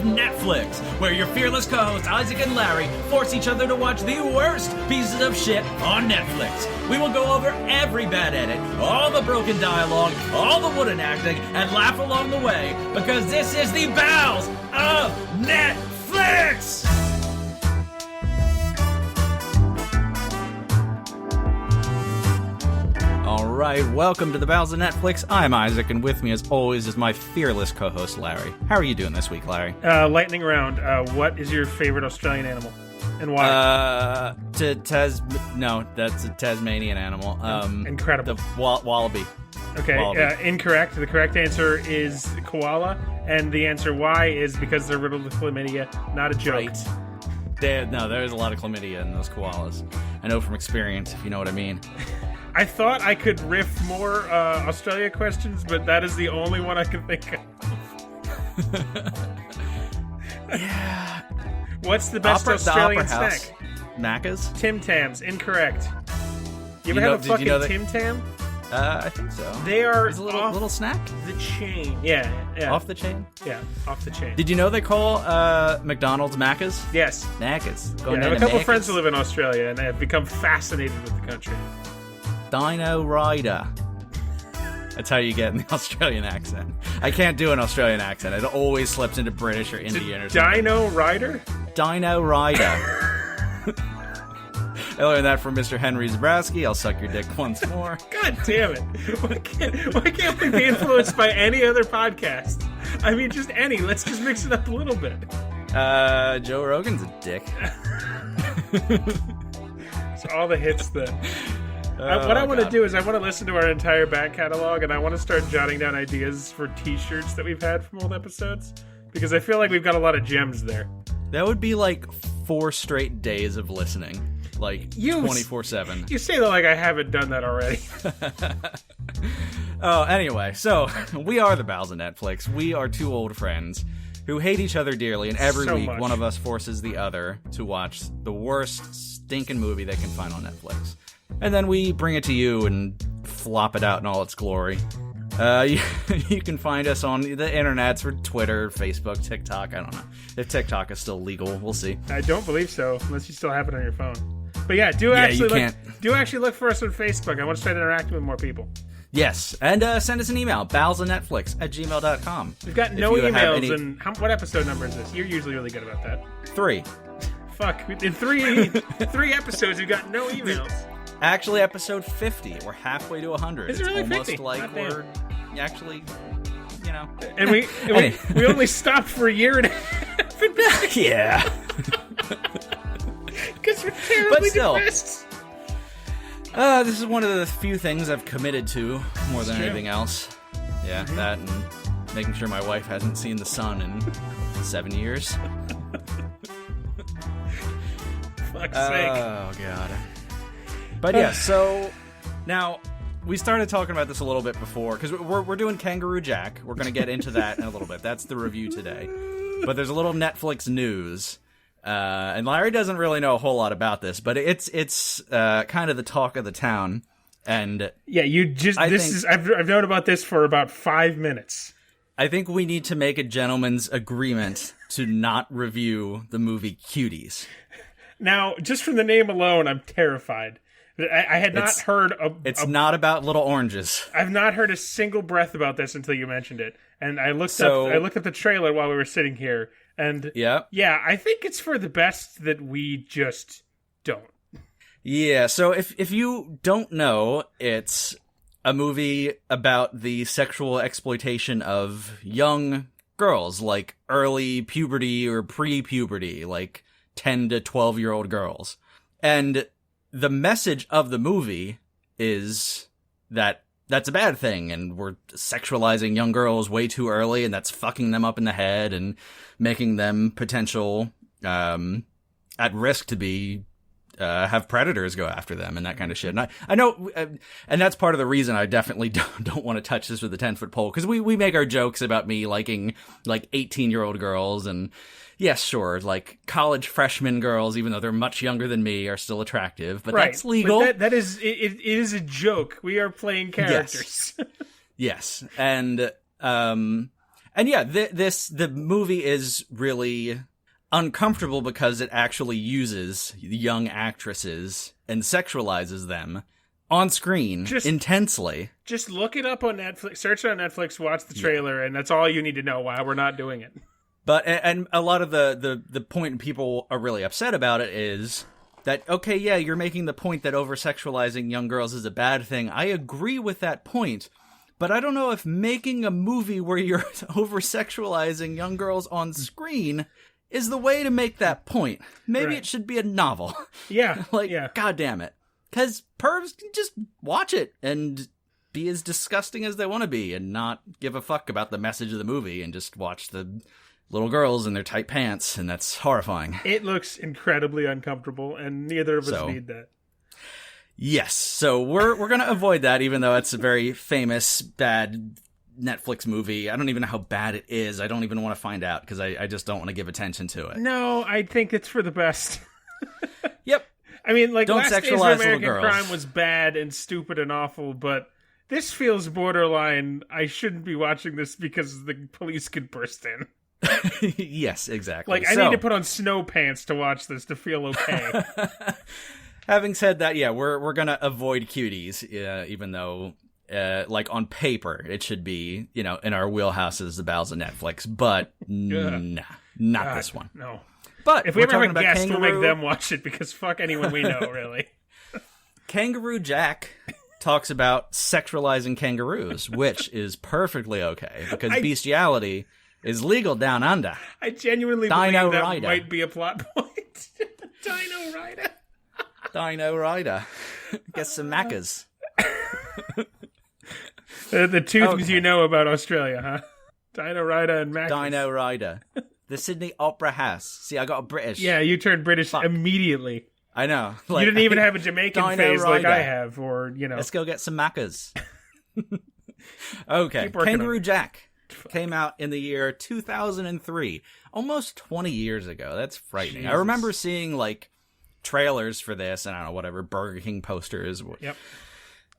Netflix, where your fearless co-hosts Isaac and Larry force each other to watch the worst pieces of shit on Netflix. We will go over every bad edit, all the broken dialogue, all the wooden acting, and laugh along the way, because this is the Bowels of Netflix! Alright, welcome to the Bowels of Netflix. I'm Isaac, and with me as always is my fearless co-host Larry. How are you doing this week, Larry? Lightning round. What is your favorite Australian animal? And why? No, that's a Tasmanian animal. Incredible. The wallaby. Okay, wallaby. Incorrect. The correct answer is koala, and the answer why is because they're riddled with chlamydia. Not a joke. Right. There's a lot of chlamydia in those koalas. I know from experience, if you know what I mean. I thought I could riff more Australia questions, but that is the only one I can think of. Yeah. What's the best Australian snack? Macca's? Tim Tams. Incorrect. You ever have a fucking Tim Tam? I think so. They are a little snack? The chain. Yeah. Off the chain? Yeah, off the chain. Did you know they call McDonald's Macca's? Yes. Macca's. I have a couple of friends who live in Australia, and they have become fascinated with the country. Dino Rider. That's how you get in the Australian accent. I can't do an Australian accent. It always slips into British or Indian or something. Dino Rider? Dino Rider. I learned that from Mr. Henry Zabrowski. I'll suck your dick once more. God damn it. Why can't we be influenced by any other podcast? I mean, just any. Let's just mix it up a little bit. Joe Rogan's a dick. So all the hits that... what I want to do is I want to listen to our entire back catalog, and I want to start jotting down ideas for t-shirts that we've had from old episodes, because I feel like we've got a lot of gems there. That would be like 4 straight days of listening, like 24/7. You say that like I haven't done that already. Oh, anyway, so we are the Bowels of Netflix. We are two old friends who hate each other dearly, and every week one of us forces the other to watch the worst stinking movie they can find on Netflix. And then we bring it to you and flop it out in all its glory. You can find us on the internets for Twitter, Facebook, TikTok. I don't know if TikTok is still legal. We'll see. I don't believe so, unless you still have it on your phone. But yeah, do actually look for us on Facebook. I want to start interacting with more people. Yes, and send us an email, bowelsofnetflix@gmail.com. We've got no emails, and what episode number is this? You're usually really good about that. 3. Fuck, in three episodes, we've got no emails. Actually, episode 50. We're halfway to 100. Is it really 50? It's almost like we're actually, you know. And we only stopped for a year and a half. Yeah. Because we're terribly depressed. This is one of the few things I've committed to more than anything else. Yeah, that and making sure my wife hasn't seen the sun in 7 years. Fuck's sake. Oh, God. But yeah, so now we started talking about this a little bit before, because we're doing Kangaroo Jack. We're going to get into that in a little bit. That's the review today. But there's a little Netflix news, and Larry doesn't really know a whole lot about this, but it's kind of the talk of the town. And yeah, I've known about this for about 5 minutes. I think we need to make a gentleman's agreement to not review the movie Cuties. Now, just from the name alone, I'm terrified. I had not heard... It's not about little oranges. I've not heard a single breath about this until you mentioned it. And I looked up the trailer while we were sitting here. And yeah, I think it's for the best that we just don't. Yeah, so if you don't know, it's a movie about the sexual exploitation of young girls, like early puberty or pre-puberty, like 10 to 12-year-old girls. And the message of the movie is that that's a bad thing, and we're sexualizing young girls way too early, and that's fucking them up in the head and making them potential at risk to be have predators go after them and that kind of shit. And I know, and that's part of the reason I definitely don't want to touch this with a 10-foot pole, because we make our jokes about me liking like 18-year-old girls, and yes, sure, like college freshman girls, even though they're much younger than me, are still attractive, but right. That's legal. But that is it is a joke. We are playing characters. Yes, and And yeah, the movie is really uncomfortable because it actually uses young actresses and sexualizes them on screen intensely. Just look it up on Netflix, search it on Netflix, watch the trailer, and that's all you need to know why we're not doing it. But, and a lot of the point people are really upset about it is that, okay, yeah, you're making the point that over-sexualizing young girls is a bad thing. I agree with that point, but I don't know if making a movie where you're over-sexualizing young girls on screen is the way to make that point. Maybe it should be a novel. Yeah. God damn it. Because pervs can just watch it and be as disgusting as they want to be and not give a fuck about the message of the movie and just watch the little girls in their tight pants, and that's horrifying. It looks incredibly uncomfortable, and neither of us need that. Yes, so we're going to avoid that, even though it's a very famous, bad Netflix movie. I don't even know how bad it is. I don't even want to find out, because I just don't want to give attention to it. No, I think it's for the best. Yep. I mean, like, don't Last Days of sexualize American little girls. Crime was bad and stupid and awful, but this feels borderline. I shouldn't be watching this because the police could burst in. Yes, exactly. Like, I need to put on snow pants to watch this to feel okay. Having said that, yeah, we're gonna avoid cuties, even though, like, on paper, it should be, in our wheelhouses, the bowels of Netflix, but not this one. No. But if we ever have a guest, Kangaroo, we'll make them watch it, because fuck anyone we know, really. Kangaroo Jack talks about sexualizing kangaroos, which is perfectly okay, because bestiality is legal down under. I genuinely believe that might be a plot point. Dino Rider. Dino Rider. Get some macas. The two things you know about Australia, huh? Dino Rider and macas. Dino Rider. The Sydney Opera House. See, I got a British. Yeah, you turned British immediately. I know. Like, you didn't even have a Jamaican phase like I have, or, Let's go get some macas. Okay, Kangaroo Jack came out in the year 2003, almost 20 years ago. That's frightening. Jesus. I remember seeing, like, trailers for this, and I don't know, whatever, Burger King posters. Yep.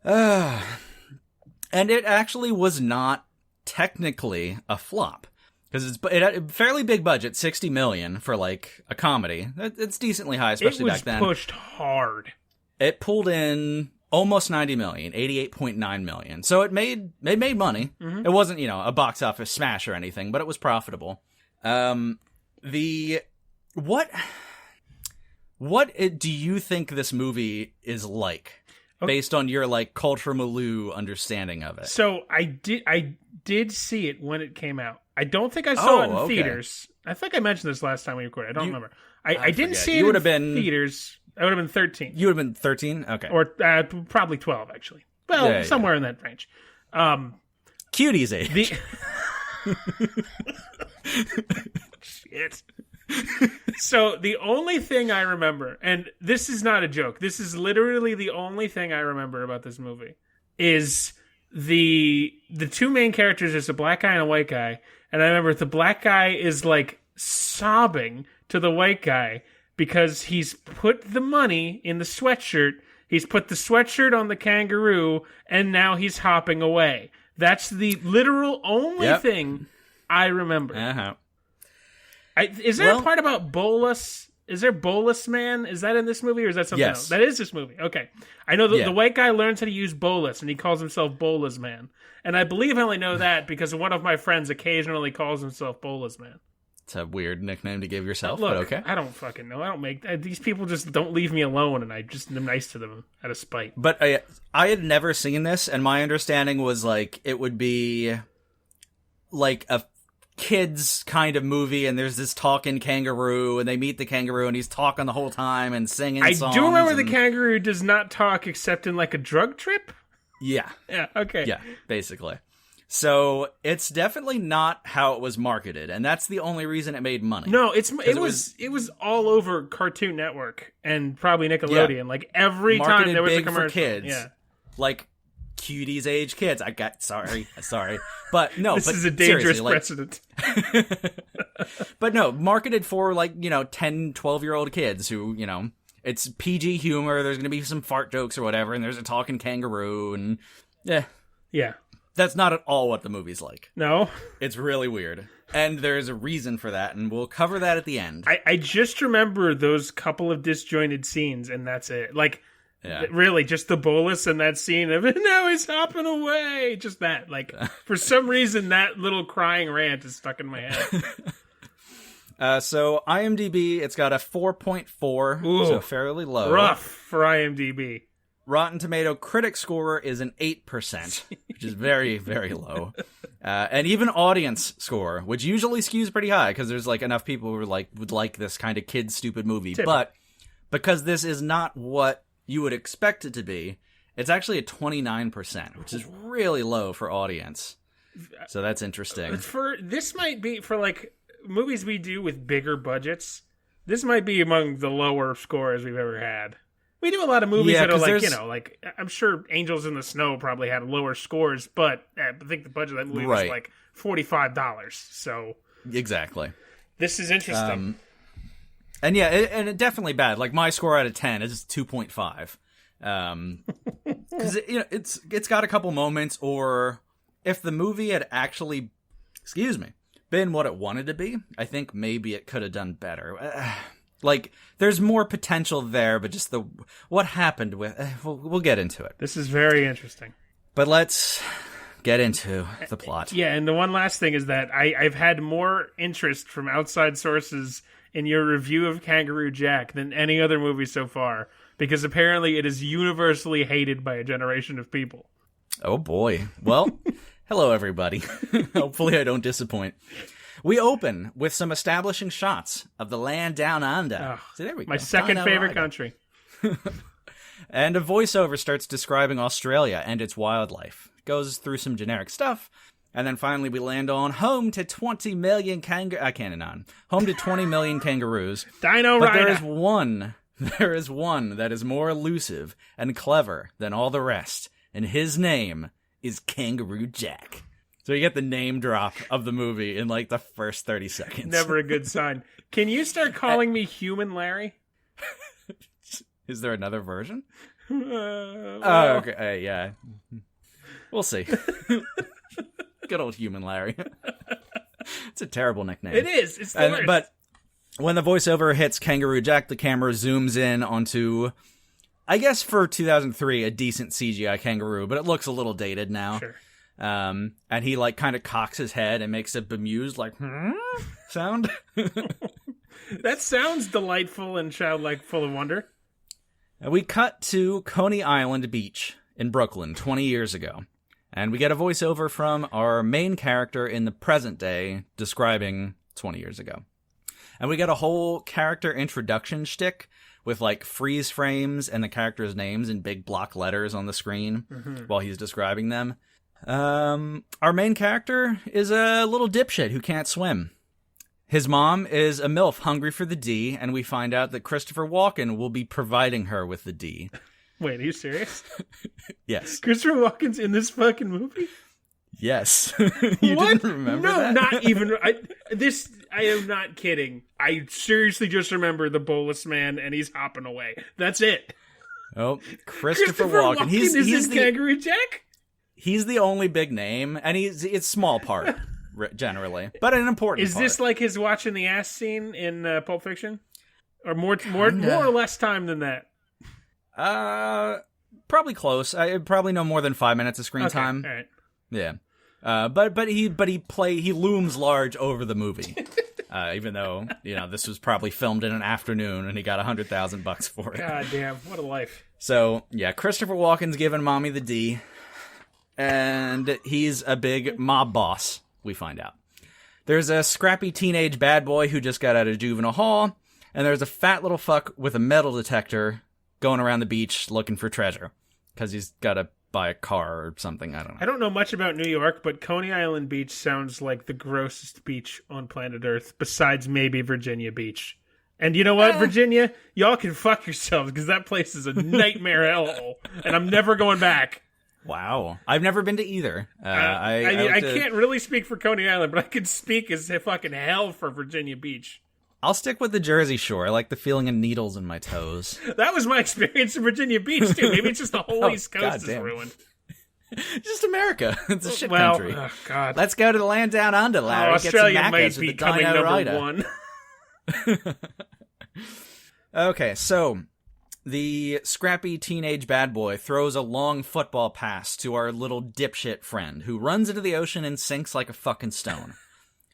And it actually was not technically a flop. Because it had a fairly big budget, $60 million for, like, a comedy. It's decently high, especially back then. It was pushed hard. It pulled in almost $90 million, $88.9 million. So it made money. Mm-hmm. It wasn't, a box office smash or anything, but it was profitable. What do you think this movie is like? Okay. Based on your, like, culture milieu understanding of it. So I did see it when it came out. I don't think I saw it in theaters. I think I mentioned this last time we recorded. I don't remember. I didn't see it in theaters. I would have been 13. You would have been 13? Okay. Or probably 12, actually. Well, somewhere in that range. Cutie's age. Shit. So the only thing I remember, and this is not a joke, this is literally the only thing I remember about this movie, is the two main characters. There's a black guy and a white guy, and I remember the black guy is, like, sobbing to the white guy because he's put the money in the sweatshirt, he's put the sweatshirt on the kangaroo, and now he's hopping away. That's the literal only thing I remember. Uh-huh. Is there a part about Bolus? Is there Bolus Man? Is that in this movie, or is that something else? That is this movie. Okay. I know the white guy learns how to use Bolus, and he calls himself Bolus Man. And I believe I only know that because one of my friends occasionally calls himself Bolus Man. It's a weird nickname to give yourself, Look, but okay. I don't fucking know. I don't make... These people just don't leave me alone, and I just am nice to them out of spite. But I had never seen this, and my understanding was, like, it would be like a kids kind of movie, and there's this talking kangaroo, and they meet the kangaroo, and he's talking the whole time and singing songs. I do remember the kangaroo does not talk except in, like, a drug trip? Yeah. Yeah, okay. Yeah, basically. So it's definitely not how it was marketed, and that's the only reason it made money. No, it was all over Cartoon Network and probably Nickelodeon. Yeah. Like, every time there was a commercial. For kids. Yeah. Like, Cutie's age kids. Sorry. But no, this is a dangerous precedent. But no, marketed for, like, 10, 12-year-old kids who, it's PG humor, there's going to be some fart jokes or whatever, and there's a talking kangaroo, and yeah. That's not at all what the movie's like. No? It's really weird. And there's a reason for that, and we'll cover that at the end. I just remember those couple of disjointed scenes, and that's it. Like, really, just the bolus and that scene of, now he's hopping away. Just that. Like, for some reason, that little crying rant is stuck in my head. So IMDb, it's got a 4.4, so fairly low. Rough for IMDb. Rotten Tomato critic score is an 8%, which is very, very low. And even audience score, which usually skews pretty high because there's like enough people who are like would like this kind of kid stupid movie. But because this is not what you would expect it to be, it's actually a 29%, which is really low for audience. So that's interesting. This might be for like movies we do with bigger budgets. This might be among the lower scores we've ever had. We do a lot of movies that are like, you know, like, I'm sure Angels in the Snow probably had lower scores, but I think the budget of that movie was like $45. So exactly. This is interesting. And yeah, and definitely bad. Like my score out of 10 is 2.5. Because you know, it's got a couple moments, or if the movie had actually, been what it wanted to be, I think maybe it could have done better. Like, there's more potential there, but just what happened with... we'll get into it. This is very interesting. But let's get into the plot. Yeah, and the one last thing is that I've had more interest from outside sources in your review of Kangaroo Jack than any other movie so far, because apparently it is universally hated by a generation of people. Oh boy. Well, hello everybody. Hopefully I don't disappoint. We open with some establishing shots of the land down under. Oh, so there we go. My second favorite country. And a voiceover starts describing Australia and its wildlife. Goes through some generic stuff. And then finally we land on home to 20 million Home to 20 million kangaroos. Dino but Rider. There is one that is more elusive and clever than all the rest. And his name is Kangaroo Jack. So you get the name drop of the movie in like the first 30 seconds. Never a good sign. Can you start calling me Human Larry? Is there another version? Well. Oh, okay. Yeah. We'll see. Good old Human Larry. It's a terrible nickname. It is. It's the worst. But when the voiceover hits Kangaroo Jack, the camera zooms in onto, I guess for 2003, a decent CGI kangaroo, but it looks a little dated now. Sure. And he like kind of cocks his head and makes a bemused like sound. That sounds delightful and childlike, full of wonder. And we cut to Coney Island Beach in Brooklyn 20 years ago. And we get a voiceover from our main character in the present day describing 20 years ago. And we get a whole character introduction shtick with like freeze frames and the characters' names in big block letters on the screen while he's describing them. Our main character is a little dipshit who can't swim. His mom is a MILF hungry for the D, and we find out that Christopher Walken will be providing her with the D. Wait, are you serious? Yes. Christopher Walken's in this fucking movie? Yes. You what? didn't remember no, that? not even. I am not kidding. I seriously just remember the bolus man, and he's hopping away. That's it. Oh, Christopher Walken. He's in Kangaroo Jack? He's the only big name, and it's small part, generally, but an important part. Is this like his watching the ass scene in Pulp Fiction? Or more or less time than that? Probably close. I probably no more than 5 minutes of screen time. All right. Yeah. But he looms large over the movie. Even though, this was probably filmed in an afternoon and he got $100,000 for it. God damn, what a life. So, yeah, Christopher Walken's giving mommy the D. And he's a big mob boss, we find out. There's a scrappy teenage bad boy who just got out of juvenile hall. And there's a fat little fuck with a metal detector going around the beach looking for treasure. Because he's got to buy a car or something, I don't know. I don't know much about New York, but Coney Island Beach sounds like the grossest beach on planet Earth, besides maybe Virginia Beach. And you know what, Virginia? Y'all can fuck yourselves, because that place is a nightmare hellhole, and I'm never going back. Wow. I've never been to either. I can't really speak for Coney Island, but I can speak as fucking hell for Virginia Beach. I'll stick with the Jersey Shore. I like the feeling of needles in my toes. That was my experience in Virginia Beach, too. Maybe it's just the whole East Coast is ruined. Just America. It's a shit country. Oh, God. Let's go to the land down under, Larry. Australia might be coming number one. Okay, so the scrappy teenage bad boy throws a long football pass to our little dipshit friend, who runs into the ocean and sinks like a fucking stone.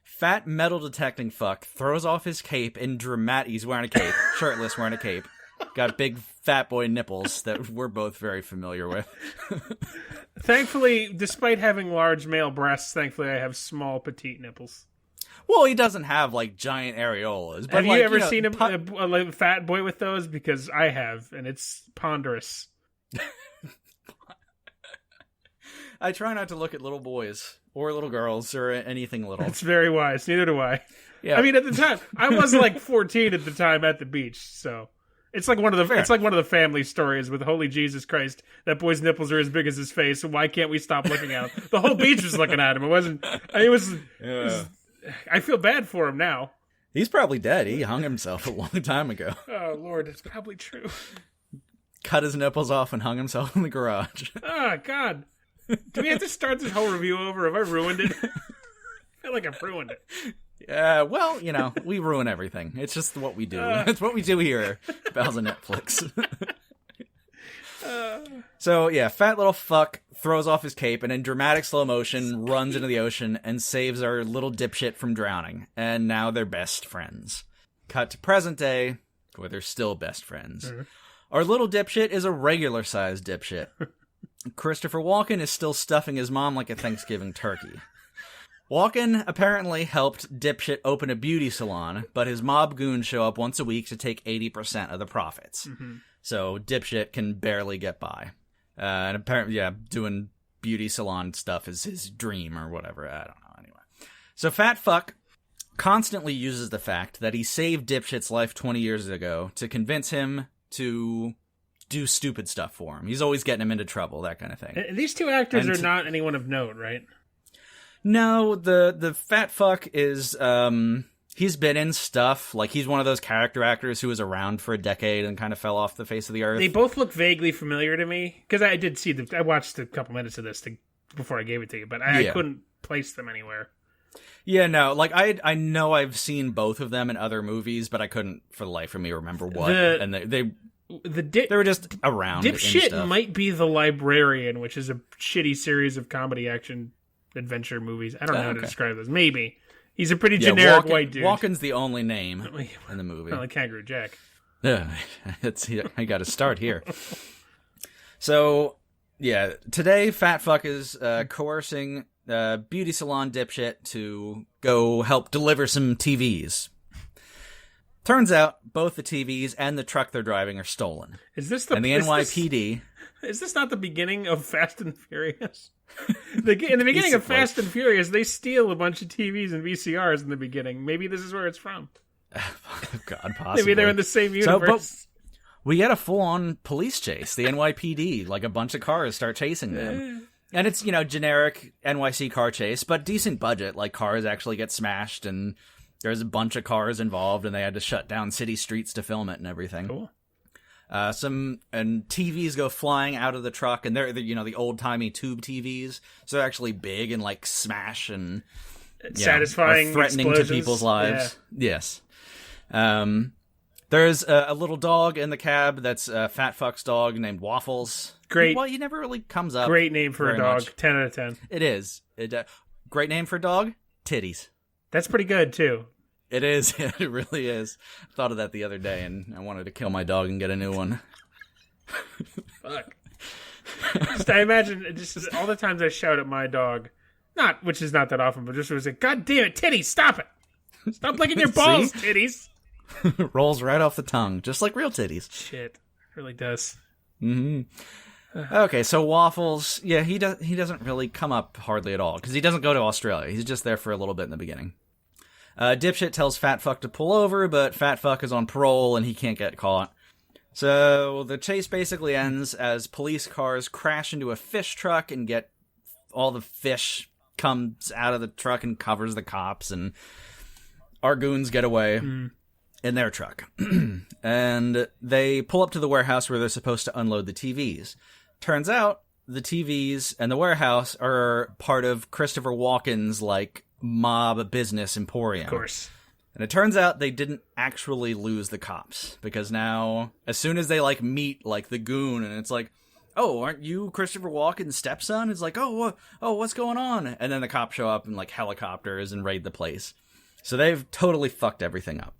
Fat metal detecting fuck throws off his cape in he's wearing a cape, shirtless, wearing a cape. Got big fat boy nipples that we're both very familiar with. Thankfully, despite having large male breasts, thankfully I have small, petite nipples. Well, he doesn't have, like, giant areolas. But have you ever seen a fat boy with those? Because I have, and it's ponderous. I try not to look at little boys or little girls or anything little. That's very wise. Neither do I. Yeah. I mean, at the time, I was like 14 at the time at the beach, so it's like one of the family stories with Holy Jesus Christ. That boy's nipples are as big as his face. So why can't we stop looking at him? The whole beach was looking at him. It wasn't. It was. I feel bad for him now. He's probably dead. He hung himself a long time ago. Oh, Lord, it's probably true. Cut his nipples off and hung himself in the garage. Oh, God. Do we have to start this whole review over? Have I ruined it? I feel like I've ruined it. Yeah, well, we ruin everything. It's just what we do. It's what we do here at Bells and Netflix. So, yeah, fat little fuck throws off his cape and in dramatic slow motion runs into the ocean and saves our little dipshit from drowning. And now they're best friends. Cut to present day, where they're still best friends. Mm-hmm. Our little dipshit is a regular-sized dipshit. Christopher Walken is still stuffing his mom like a Thanksgiving turkey. Walken apparently helped dipshit open a beauty salon, but his mob goons show up once a week to take 80% of the profits. Mm-hmm. So dipshit can barely get by. And apparently, doing beauty salon stuff is his dream or whatever. I don't know. Anyway. So fat fuck constantly uses the fact that he saved dipshit's life 20 years ago to convince him to do stupid stuff for him. He's always getting him into trouble, that kind of thing. These two actors are not anyone of note, right? No, the fat fuck is, he's been in stuff. Like, he's one of those character actors who was around for a decade and kind of fell off the face of the earth. They both look vaguely familiar to me, because I did see I watched a couple minutes of this before I gave it to you, but I couldn't place them anywhere. Yeah, no, like, I know I've seen both of them in other movies, but I couldn't, for the life of me, remember what. And they were just around. Dipshit might be The Librarian, which is a shitty series of comedy action adventure movies. I don't know how to describe this. Maybe. He's a pretty generic white dude. Walken's the only name in the movie. Like Kangaroo Jack. Yeah, I got to start here. So, yeah, today Fat Fuck is coercing beauty salon dipshit to go help deliver some TVs. Turns out both the TVs and the truck they're driving are stolen. Is this the NYPD? Is this not the beginning of Fast and Furious? In the beginning of Fast and Furious, they steal a bunch of TVs and VCRs in the beginning. Maybe this is where it's from. God, possibly. Maybe they're in the same universe. So, we get a full-on police chase. The NYPD, like a bunch of cars start chasing them. And it's, generic NYC car chase, but decent budget. Like, cars actually get smashed, and there's a bunch of cars involved, and they had to shut down city streets to film it and everything. Cool. And TVs go flying out of the truck, and they're the old-timey tube TVs, so they're actually big and, like, smash and satisfying, threatening explosions. to people's lives. Yeah. Yes. There's a little dog in the cab that's Fat Fuck's dog named Waffles. Great. Well, he never really comes up. Great name for a dog. Much. 10 out of 10. It is. Great name for a dog? Titties. That's pretty good, too. It is. It really is. I thought of that the other day, and I wanted to kill my dog and get a new one. Fuck. I imagine just all the times I shout at my dog, which is not that often, but just was like, God damn it, titties, stop it. Stop licking your balls, titties. Rolls right off the tongue, just like real titties. Shit. Really does. Mm-hmm. Okay, so Waffles, he doesn't really come up hardly at all, because he doesn't go to Australia. He's just there for a little bit in the beginning. Dipshit tells Fat Fuck to pull over, but Fat Fuck is on parole and he can't get caught. So the chase basically ends as police cars crash into a fish truck and get all the fish comes out of the truck and covers the cops, and our goons get away in their truck. And they pull up to the warehouse where they're supposed to unload the TVs. Turns out the TVs and the warehouse are part of Christopher Walken's, like, mob business emporium. Of course. And it turns out they didn't actually lose the cops, because now, as soon as they, like, meet, like, the goon, and it's like, oh, aren't you Christopher Walken's stepson? It's like, oh, what's going on? And then the cops show up in, like, helicopters and raid the place. So they've totally fucked everything up.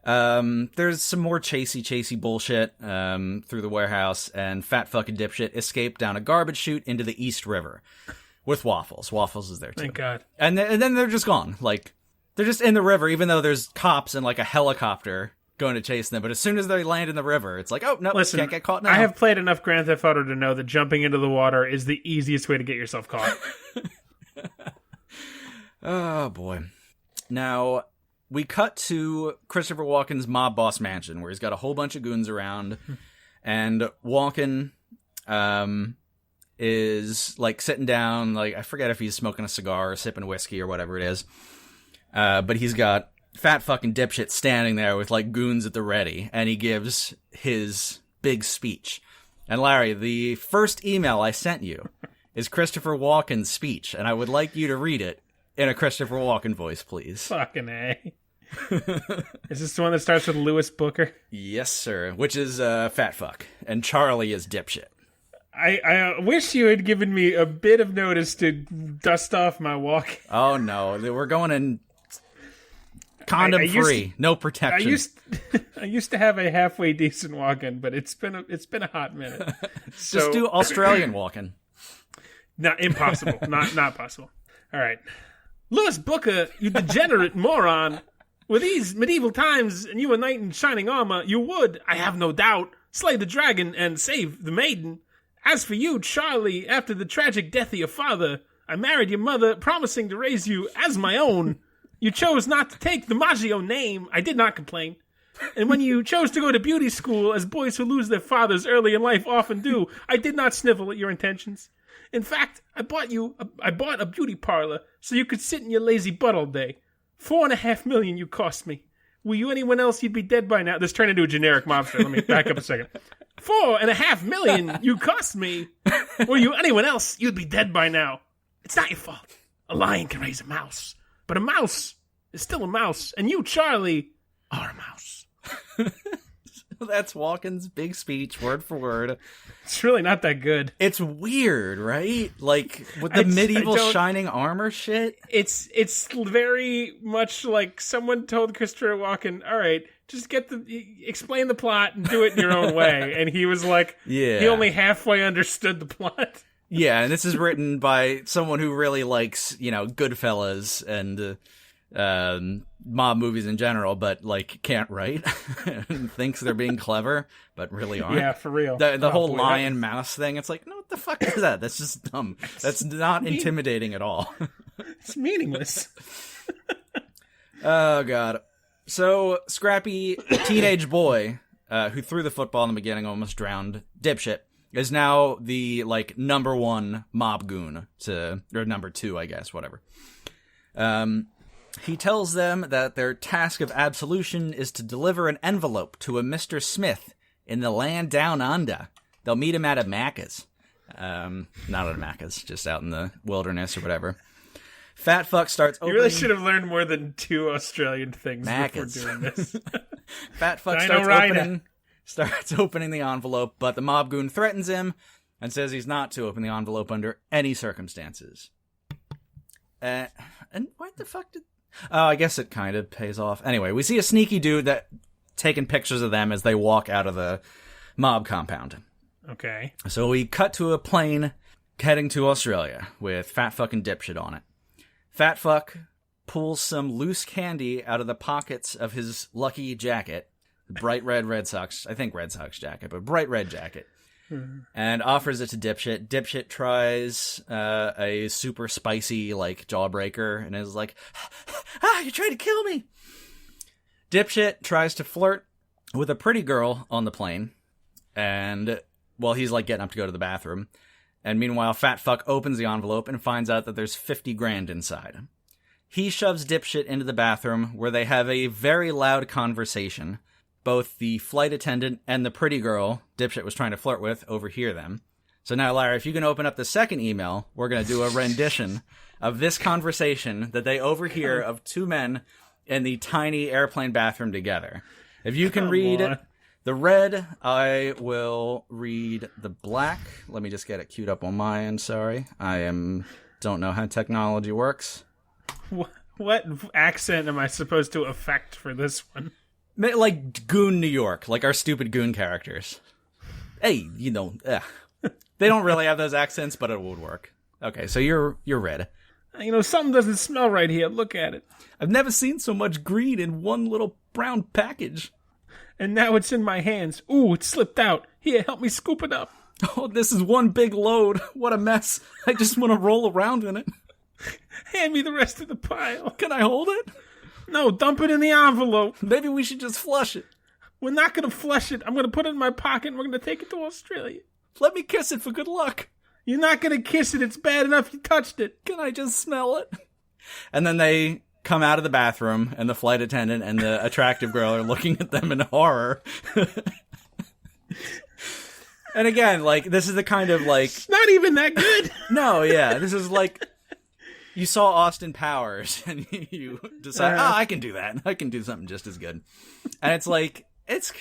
There's some more chasey bullshit, through the warehouse, and fat fucking dipshit escaped down a garbage chute into the East River with Waffles. Waffles is there, too. Thank God. And then they're just gone. Like, they're just in the river, even though there's cops and, like, a helicopter going to chase them. But as soon as they land in the river, it's like, oh, no, listen, can't get caught now. I have played enough Grand Theft Auto to know that jumping into the water is the easiest way to get yourself caught. Oh, boy. Now, we cut to Christopher Walken's mob boss mansion, where he's got a whole bunch of goons around, and Walken is, like, sitting down, like, I forget if he's smoking a cigar or sipping whiskey or whatever it is. But he's got fat fucking dipshit standing there with, like, goons at the ready, and he gives his big speech. And Larry, the first email I sent you is Christopher Walken's speech, and I would like you to read it in a Christopher Walken voice, please. Fucking A. Is this the one that starts with Louis Booker? Yes, sir. Which is fat fuck, and Charlie is dipshit. I wish you had given me a bit of notice to dust off my walk. Oh, no. We're going in condom free, no protection. I used to have a halfway decent walk-in, but it's been a hot minute. So, just do Australian walking. No, impossible. not possible. All right, Louis Booker, you degenerate moron. With these medieval times and you a knight in shining armor, you would, I have no doubt, slay the dragon and save the maiden. As for you, Charlie, after the tragic death of your father, I married your mother, promising to raise you as my own. You chose not to take the Maggio name. I did not complain. And when you chose to go to beauty school, as boys who lose their fathers early in life often do, I did not snivel at your intentions. In fact, I bought a beauty parlor so you could sit in your lazy butt all day. $4.5 million you cost me. Were you anyone else, you'd be dead by now. This turned into a generic mobster. Let me back up a second. $4.5 million you cost me. Were you anyone else, you'd be dead by now. It's not your fault. A lion can raise a mouse. But a mouse is still a mouse. And you, Charlie, are a mouse. That's Walken's big speech, word for word. It's really not that good. It's weird, right? Like, with the medieval shining armor shit? It's very much like someone told Christopher Walken, all right, just explain the plot and do it in your own way. And he was like, yeah. He only halfway understood the plot. Yeah, and this is written by someone who really likes, Goodfellas and mob movies in general, but, like, can't write and thinks they're being clever, but really aren't. Yeah, for real. The whole lion mouse thing, it's like, no, what the fuck is that? That's just dumb. That's not intimidating at all. It's meaningless. Oh, God. So, scrappy teenage boy who threw the football in the beginning, almost drowned, dipshit, is now the, like, number one mob goon or number two, I guess, whatever. He tells them that their task of absolution is to deliver an envelope to a Mr. Smith in the land down under. They'll meet him at a Macca's. Not at a Macca's, just out in the wilderness or whatever. Fat fuck starts opening... You really should have learned more than 2 Australian things Macca's. before doing this. Fat fuck starts opening the envelope, but the mob goon threatens him and says he's not to open the envelope under any circumstances. And what the fuck did... Oh, I guess it kind of pays off. Anyway, we see a sneaky dude taking pictures of them as they walk out of the mob compound. Okay. So we cut to a plane heading to Australia with fat fucking dipshit on it. Fat fuck pulls some loose candy out of the pockets of his lucky jacket, bright Red Sox jacket, but bright red jacket, and offers it to dipshit. Dipshit tries a super spicy, like, jawbreaker and is like, you're trying to kill me. Dipshit tries to flirt with a pretty girl on the plane, and, well, he's, like, getting up to go to the bathroom. And meanwhile, fat fuck opens the envelope and finds out that there's 50 grand inside. He shoves dipshit into the bathroom, where they have a very loud conversation. Both the flight attendant and the pretty girl dipshit was trying to flirt with overhear them. So now, Lara, if you can open up the second email, we're going to do a rendition of this conversation that they overhear of two men in the tiny airplane bathroom together. If you can read the red, I will read the black. Let me just get it queued up on my end. Sorry. Don't know how technology works. What accent am I supposed to affect for this one? Like Goon New York, like our stupid Goon characters. Hey, they don't really have those accents, but it would work. Okay, so you're red. Something doesn't smell right here. Look at it. I've never seen so much green in one little brown package. And now it's in my hands. Ooh, it slipped out. Here, help me scoop it up. Oh, this is one big load. What a mess. I just want to roll around in it. Hand me the rest of the pile. Can I hold it? No, dump it in the envelope. Maybe we should just flush it. We're not going to flush it. I'm going to put it in my pocket and we're going to take it to Australia. Let me kiss it for good luck. You're not going to kiss it. It's bad enough you touched it. Can I just smell it? And then they come out of the bathroom, and the flight attendant and the attractive girl are looking at them in horror. And again, this is the kind of, It's not even that good. No, yeah. This is like... You saw Austin Powers, and you decide, I can do that. I can do something just as good. And it's like, it's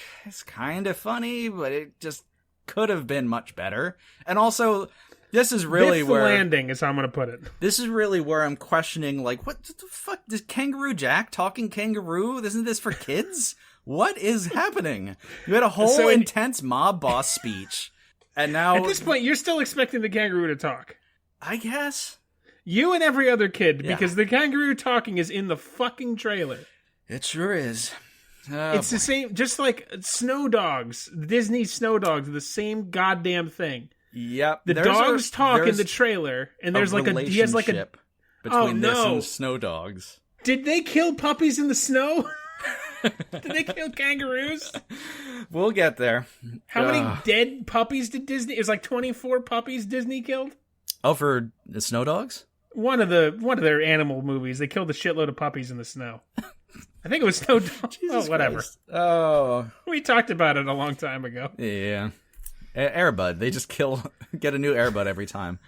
kind of funny, but it just could have been much better. And also, this is really where... landing is how I'm going to put it. This is really where I'm questioning, what the fuck? Is Kangaroo Jack talking kangaroo? Isn't this for kids? What is happening? You had a whole intense mob boss speech, and now... At this point, you're still expecting the kangaroo to talk. I guess... You and every other kid, because the kangaroo talking is in the fucking trailer. It sure is. It's the same, just like Snow Dogs, Disney Snow Dogs, the same goddamn thing. Yep. The dogs talk in the trailer, and there's he has like a between this and Snow Dogs. Did they kill puppies in the snow? Did they kill kangaroos? We'll get there. How many dead puppies did Disney? It was like 24 puppies Disney killed. Oh, for the Snow Dogs? One of their animal movies, they killed a shitload of puppies in the snow. I think it was Snow Dogs. Oh, whatever. Christ. Oh. We talked about it a long time ago. Yeah. Airbud. They just get a new Airbud every time.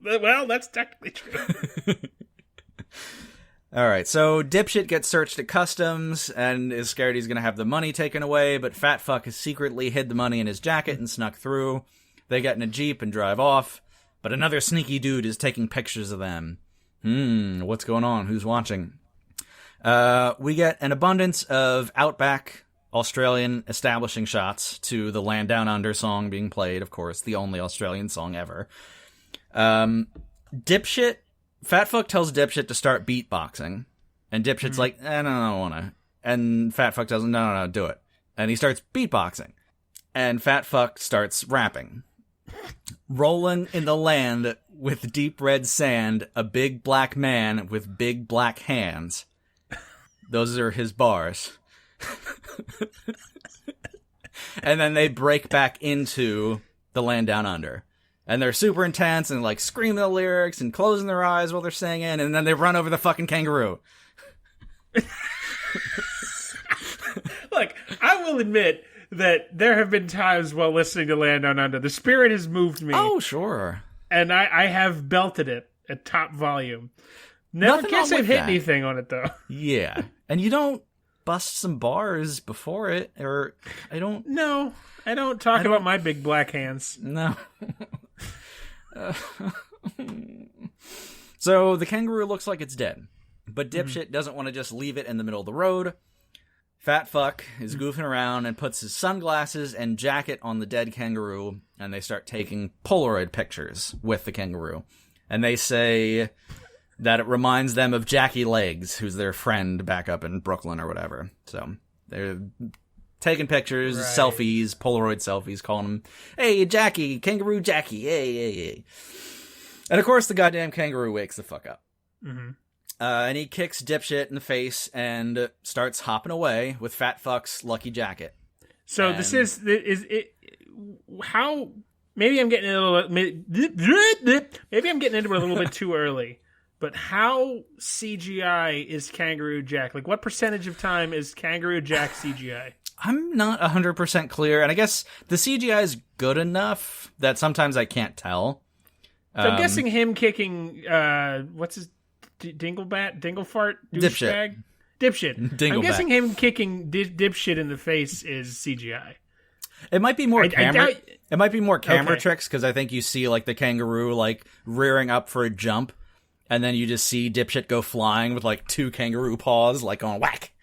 Well, that's technically true. All right, so Dipshit gets searched at customs and is scared he's going to have the money taken away, but Fat Fuck has secretly hid the money in his jacket and snuck through. They get in a Jeep and drive off. But another sneaky dude is taking pictures of them. What's going on? Who's watching? We get an abundance of Outback Australian establishing shots to the Land Down Under song being played, of course, the only Australian song ever. Fat Fuck tells Dipshit to start beatboxing. And Dipshit's like, no, I don't want to. And Fat Fuck tells him, no, do it. And he starts beatboxing. And Fat Fuck starts rapping. Rolling in the land with deep red sand, a big black man with big black hands. Those are his bars. And then they break back into the Land Down Under. And they're super intense and screaming the lyrics and closing their eyes while they're singing, and then they run over the fucking kangaroo. Look, I will admit that there have been times while listening to Land Down Under, the spirit has moved me. Oh, sure. And I have belted it at top volume. Never can't say hit anything on it, though. Yeah. And you don't bust some bars before it, or I don't... No, I don't talk about my big black hands. No. So the kangaroo looks like it's dead, but Dipshit doesn't want to just leave it in the middle of the road. Fat Fuck is goofing around and puts his sunglasses and jacket on the dead kangaroo, and they start taking Polaroid pictures with the kangaroo. And they say that it reminds them of Jackie Legs, who's their friend back up in Brooklyn or whatever. So they're taking pictures, selfies, Polaroid selfies, calling them, hey, Jackie, Kangaroo Jackie, hey. And of course the goddamn kangaroo wakes the fuck up. Mm-hmm. And he kicks Dipshit in the face and starts hopping away with Fat Fuck's lucky jacket. So this is it. How? Maybe I'm getting maybe I'm getting into it a little bit too early. But how CGI is Kangaroo Jack? What percentage of time is Kangaroo Jack CGI? I'm not 100% clear, and I guess the CGI is good enough that sometimes I can't tell. So I'm guessing him kicking, what's his, Dinglefart? Douchebag? Dipshit. Dingleback. I'm guessing him kicking Dipshit in the face is CGI. It might be more camera. It might be more camera Okay. tricks, because I think you see like the kangaroo like rearing up for a jump, and then you just see Dipshit go flying with like 2 kangaroo paws like on whack.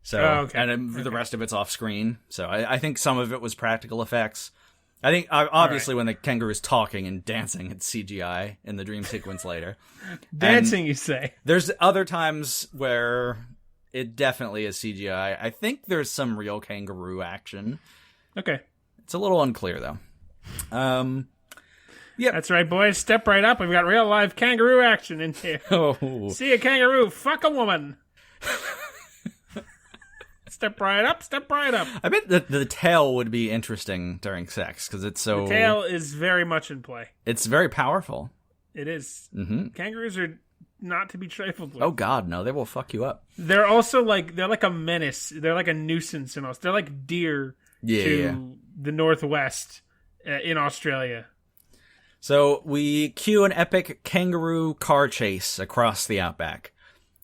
So and then the rest of it's off screen. So I think some of it was practical effects. I think obviously when the kangaroo's talking and dancing, it's CGI in the dream sequence later. Dancing, you say? There's other times where it definitely is CGI. I think there's some real kangaroo action. Okay. It's a little unclear though. Yeah, that's right, boys. Step right up. We've got real live kangaroo action in here. Oh. See a kangaroo, fuck a woman. Step right up, step right up. I bet the tail would be interesting during sex, because it's so... The tail is very much in play. It's very powerful. It is. Mm-hmm. Kangaroos are not to be trifled with. Oh god, no, they will fuck you up. They're also they're like a menace. They're like a nuisance in Australia. They're like deer to the northwest in Australia. So we cue an epic kangaroo car chase across the outback.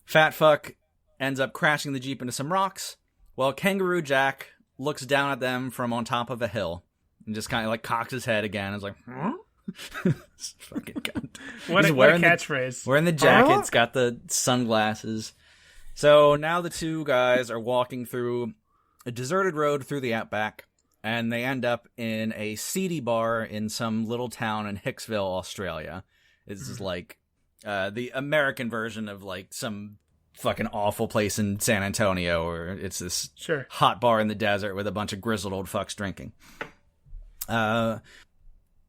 Fat fuck ends up crashing the Jeep into some rocks, while Kangaroo Jack looks down at them from on top of a hill and just kind of like cocks his head again and is like, huh? Fucking cunt. What a catchphrase. Wearing the jacket's got the sunglasses. So now the two guys are walking through a deserted road through the outback, and they end up in a seedy bar in some little town in Hicksville, Australia. This is like the American version of like some fucking awful place in San Antonio, or it's this hot bar in the desert with a bunch of grizzled old fucks drinking.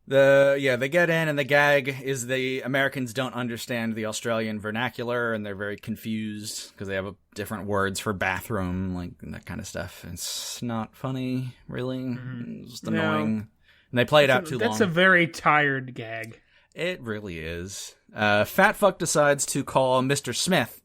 They get in, and the gag is the Americans don't understand the Australian vernacular, and they're very confused because they have different words for bathroom, like and that kind of stuff. It's not funny, really. Mm-hmm. It's just annoying. And they play it out too long. That's a very tired gag. It really is. Fat fuck decides to call Mr. Smith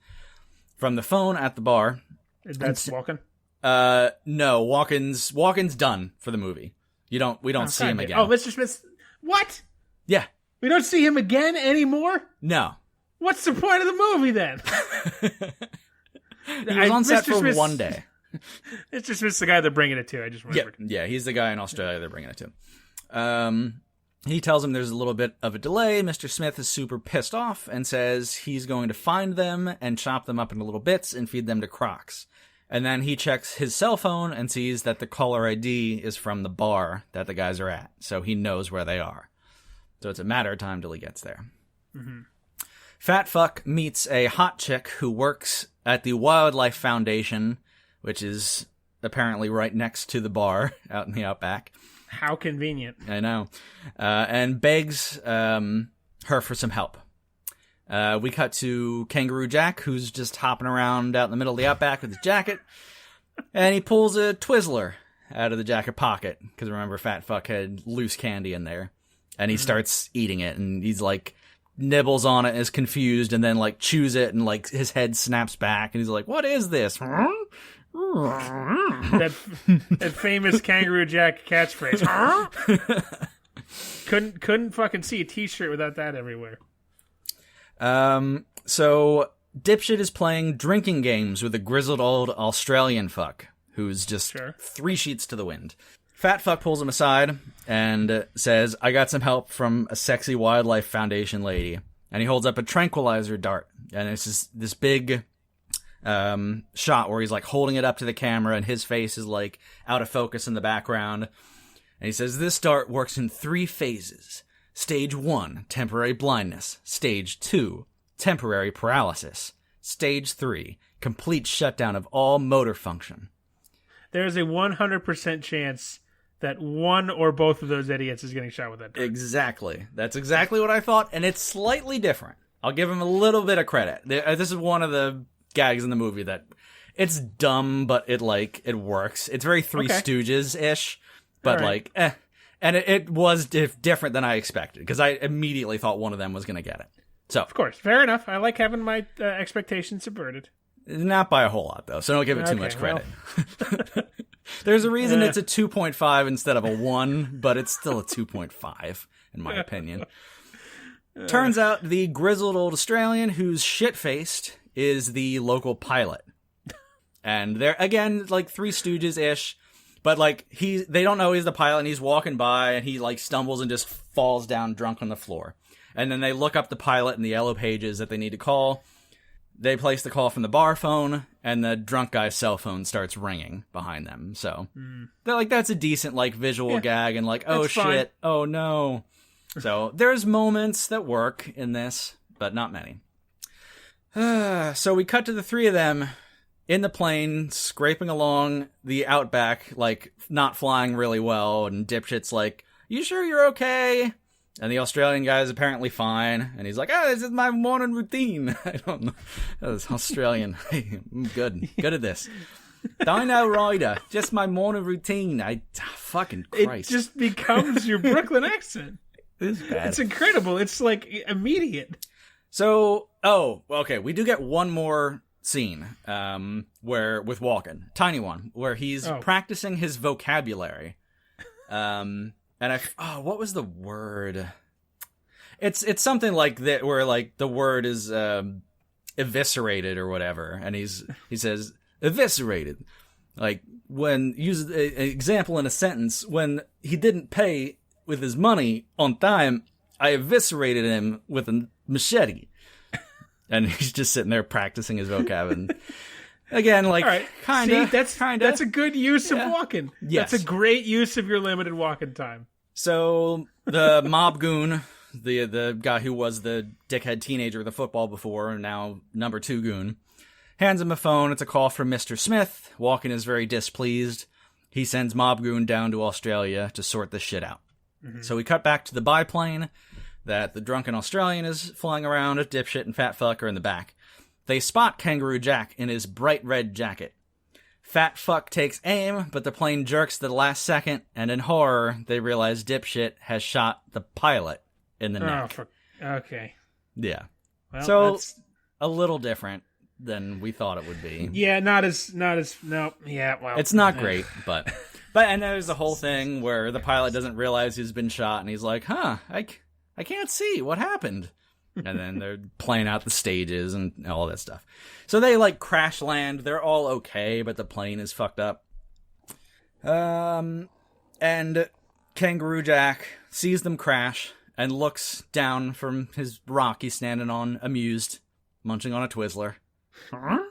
from the phone at the bar. That's Walken? No, Walken's done for the movie. We don't see him again. Oh, Mr. Smith. What? Yeah. We don't see him again anymore? No. What's the point of the movie then? He was on set for one day. Mr. Smith's the guy they're bringing it to. I just remembered. Yeah, he's the guy in Australia they're bringing it to. He tells him there's a little bit of a delay. Mr. Smith is super pissed off and says he's going to find them and chop them up into little bits and feed them to crocs. And then he checks his cell phone and sees that the caller ID is from the bar that the guys are at. So he knows where they are. So it's a matter of time till he gets there. Mm-hmm. Fat fuck meets a hot chick who works at the Wildlife Foundation, which is apparently right next to the bar out in the outback. How convenient. I know. And begs her for some help. We cut to Kangaroo Jack, who's just hopping around out in the middle of the outback with his jacket, and he pulls a Twizzler out of the jacket pocket, because remember, Fat Fuck had loose candy in there, and he starts eating it, and he's like, nibbles on it and is confused, and then like chews it, and like his head snaps back, and he's like, what is this? that famous Kangaroo Jack catchphrase. couldn't fucking see a t-shirt without that everywhere. So Dipshit is playing drinking games with a grizzled old Australian fuck who's just 3 sheets to the wind. Fat fuck pulls him aside and says, I got some help from a sexy Wildlife Foundation lady. And he holds up a tranquilizer dart. And it's just this big shot where he's like holding it up to the camera and his face is like out of focus in the background. And he says, this dart works in 3 phases. Stage 1, temporary blindness. Stage 2, temporary paralysis. Stage 3, complete shutdown of all motor function. There is a 100% chance that one or both of those idiots is getting shot with that dart. Exactly. That's exactly what I thought, and it's slightly different. I'll give him a little bit of credit. This is one of the gags in the movie that it's dumb, but it works. It's very Three Stooges-ish, but And it was different than I expected, because I immediately thought one of them was going to get it. So, of course, fair enough. I like having my expectations subverted. Not by a whole lot, though, so don't give it too much credit. Well. There's a reason it's a 2.5 instead of a 1, but it's still a 2.5, in my opinion. Turns out the grizzled old Australian who's shit-faced is the local pilot. And they're, again, like Three Stooges-ish, but like they don't know he's the pilot, and he's walking by, and he like stumbles and just falls down drunk on the floor. And then they look up the pilot in the yellow pages that they need to call. They place the call from the bar phone, and the drunk guy's cell phone starts ringing behind them. So they're like, that's a decent like visual gag, and like, oh shit, fine. Oh no. So there's moments that work in this, but not many. So we cut to the three of them in the plane, scraping along the outback, like not flying really well, and Dipshit's like, you sure you're okay? And the Australian guy is apparently fine, and he's like, this is my morning routine. I don't know. That's Australian. I'm good at this. Dino Rider, just my morning routine. Fucking Christ. It just becomes your Brooklyn accent. This is bad. It's incredible. It's like immediate. So, okay, we do get one more scene, where, with Walken, tiny one, where he's practicing his vocabulary. And what was the word? It's something like that, where like the word is eviscerated or whatever, and he says eviscerated, like when use an example in a sentence, when he didn't pay with his money on time, I eviscerated him with a machete. And he's just sitting there practicing his vocab, and again, like, right. Kinda. See, that's a good use of walking. Yes. That's a great use of your limited walking time. So the mob goon, the guy who was the dickhead teenager with the football before, and now number 2 goon, hands him a phone. It's a call from Mr. Smith. Walken is very displeased. He sends mob goon down to Australia to sort this shit out. Mm-hmm. So we cut back to the biplane that the drunken Australian is flying around. Dipshit and Fat Fuck are in the back. They spot Kangaroo Jack in his bright red jacket. Fat Fuck takes aim, but the plane jerks to the last second, and in horror, they realize Dipshit has shot the pilot in the neck. Okay. Yeah. Well, so, that's a little different than we thought it would be. Yeah, not as, no, yeah, well. It's not great, but and there's the whole thing where the pilot doesn't realize he's been shot, and he's like, I can't see what happened. And then they're playing out the stages and all that stuff. So they like crash land. They're all okay, but the plane is fucked up. And Kangaroo Jack sees them crash and looks down from his rock he's standing on, amused, munching on a Twizzler. Huh?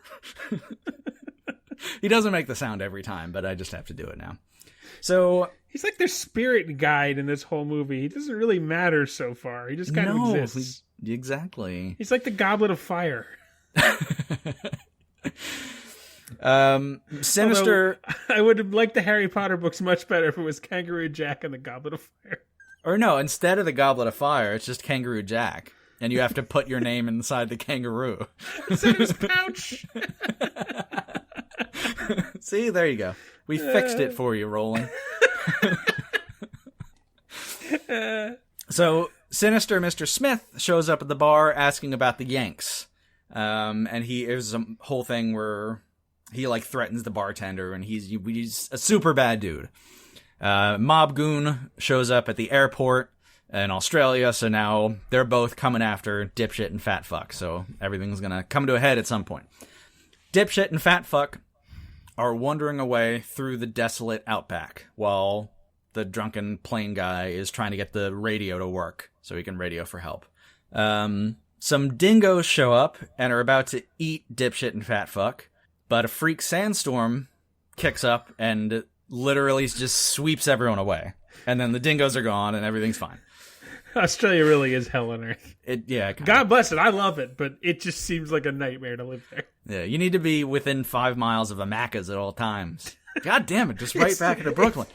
He doesn't make the sound every time, but I just have to do it now. So he's like their spirit guide in this whole movie. He doesn't really matter so far. He just kind of exists. Exactly. He's like the Goblet of Fire. Sinister. Although, I would have liked the Harry Potter books much better if it was Kangaroo Jack and the Goblet of Fire. Or no, instead of the Goblet of Fire, it's just Kangaroo Jack. And you have to put your name inside the kangaroo. It's in his pouch. See, there you go. We fixed it for you, Roland. So, sinister Mr. Smith shows up at the bar asking about the Yanks. And there's a whole thing where he, like, threatens the bartender, and he's a super bad dude. Mob Goon shows up at the airport in Australia, so now they're both coming after Dipshit and Fat Fuck, so everything's gonna come to a head at some point. Dipshit and Fat Fuck are wandering away through the desolate outback, while the drunken plane guy is trying to get the radio to work, so he can radio for help. Some dingoes show up and are about to eat Dipshit and Fat Fuck, but a freak sandstorm kicks up and literally just sweeps everyone away. And then the dingoes are gone and everything's fine. Australia really is hell on earth. God bless it. I love it, but it just seems like a nightmare to live there. Yeah, you need to be within 5 miles of a Macca's at all times. God damn it, just right back into Brooklyn.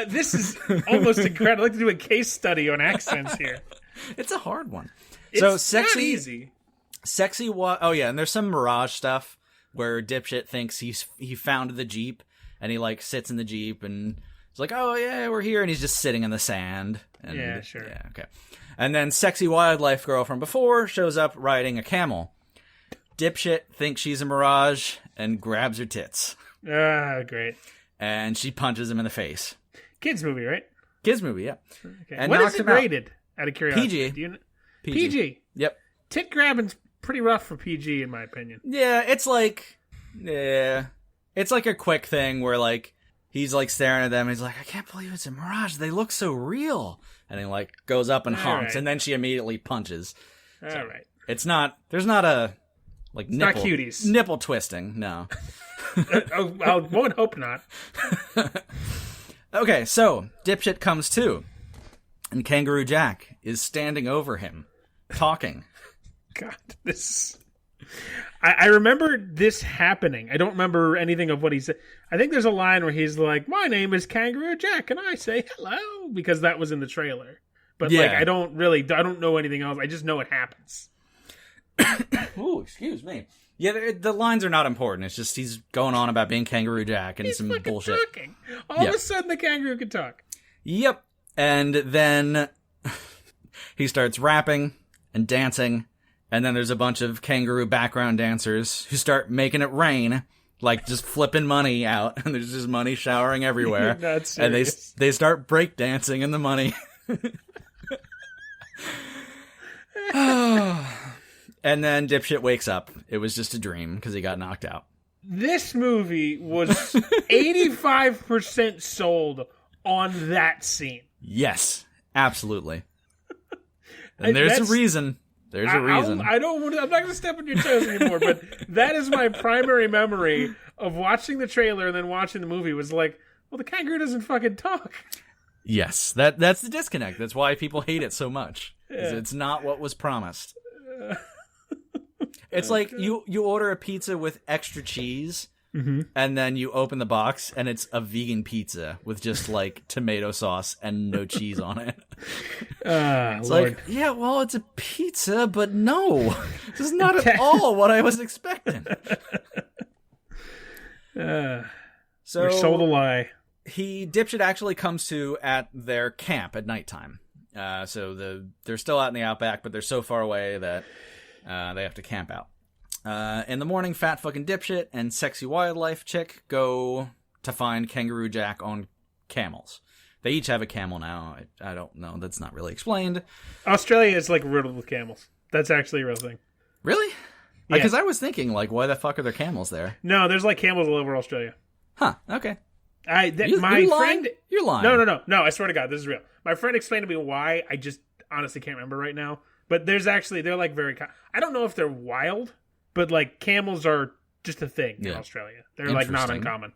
This is almost incredible. I'd like to do a case study on accents here. It's a hard one. It's not easy. And there's some Mirage stuff where Dipshit thinks he found the Jeep, and he like sits in the Jeep and he's like, oh yeah, we're here, and he's just sitting in the sand. And, yeah, sure. Yeah, okay. And then sexy wildlife girl from before shows up riding a camel. Dipshit thinks she's a mirage and grabs her tits. Ah, great. And she punches him in the face. Kids movie, right? Kids movie, yeah. Okay. And what knocks is it him out. rated? Out of curiosity. PG. Do you know? PG. PG. Yep. Tit grabbing's pretty rough for PG, in my opinion. Yeah, it's like a quick thing where like he's like staring at them and he's like, I can't believe it's a mirage. They look so real. And he like goes up and honks, right. and then she immediately punches. All right. It's not. There's not a like Not nipple cuties. nipple twisting. No. I won't hope not. Okay, so Dipshit comes to, and Kangaroo Jack is standing over him, talking. God, this. I remember this happening. I don't remember anything of what he said. I think there's a line where he's like, "My name is Kangaroo Jack, and I say hello," because that was in the trailer. But Yeah. like, I don't know anything else. I just know it happens. Ooh, excuse me. Yeah, the lines are not important. It's just he's going on about being Kangaroo Jack and He's some fucking bullshit. talking. All of a sudden, the kangaroo can talk. Yep. And then he starts rapping and dancing, and then there's a bunch of kangaroo background dancers who start making it rain, like just flipping money out, and there's just money showering everywhere. Not serious. And they start break dancing in the money. And then Dipshit wakes up. It was just a dream because he got knocked out. This movie was 85% sold on that scene. Yes, absolutely. And there's a reason. There's a reason. I'm not going to step on your toes anymore, but that is my primary memory of watching the trailer and then watching the movie was like, well, the kangaroo doesn't fucking talk. Yes, that's the disconnect. That's why people hate it so much. Yeah. It's not what was promised. It's like you order a pizza with extra cheese, and then you open the box, and it's a vegan pizza with just, like, tomato sauce and no cheese on it. It's Lord. like, yeah, well, it's a pizza, but no. This is not at all what I was expecting. You're So sold a lie. Dipshit actually comes to at their camp at nighttime. So they're still out in the outback, but they're so far away that they have to camp out. In the morning, fat fucking Dipshit and sexy wildlife chick go to find Kangaroo Jack on camels. They each have a camel now. I don't know. That's not really explained. Australia is like riddled with camels. That's actually a real thing. Really? Yeah. Because I was thinking, like, why the fuck are there camels there? No, there's like camels all over Australia. Huh, okay. My You're friend. lying? You're lying. No, I swear to God, this is real. My friend explained to me why. I just honestly can't remember right now. But they're like very. I don't know if they're wild, but like camels are just a thing in Australia. They're like not uncommon.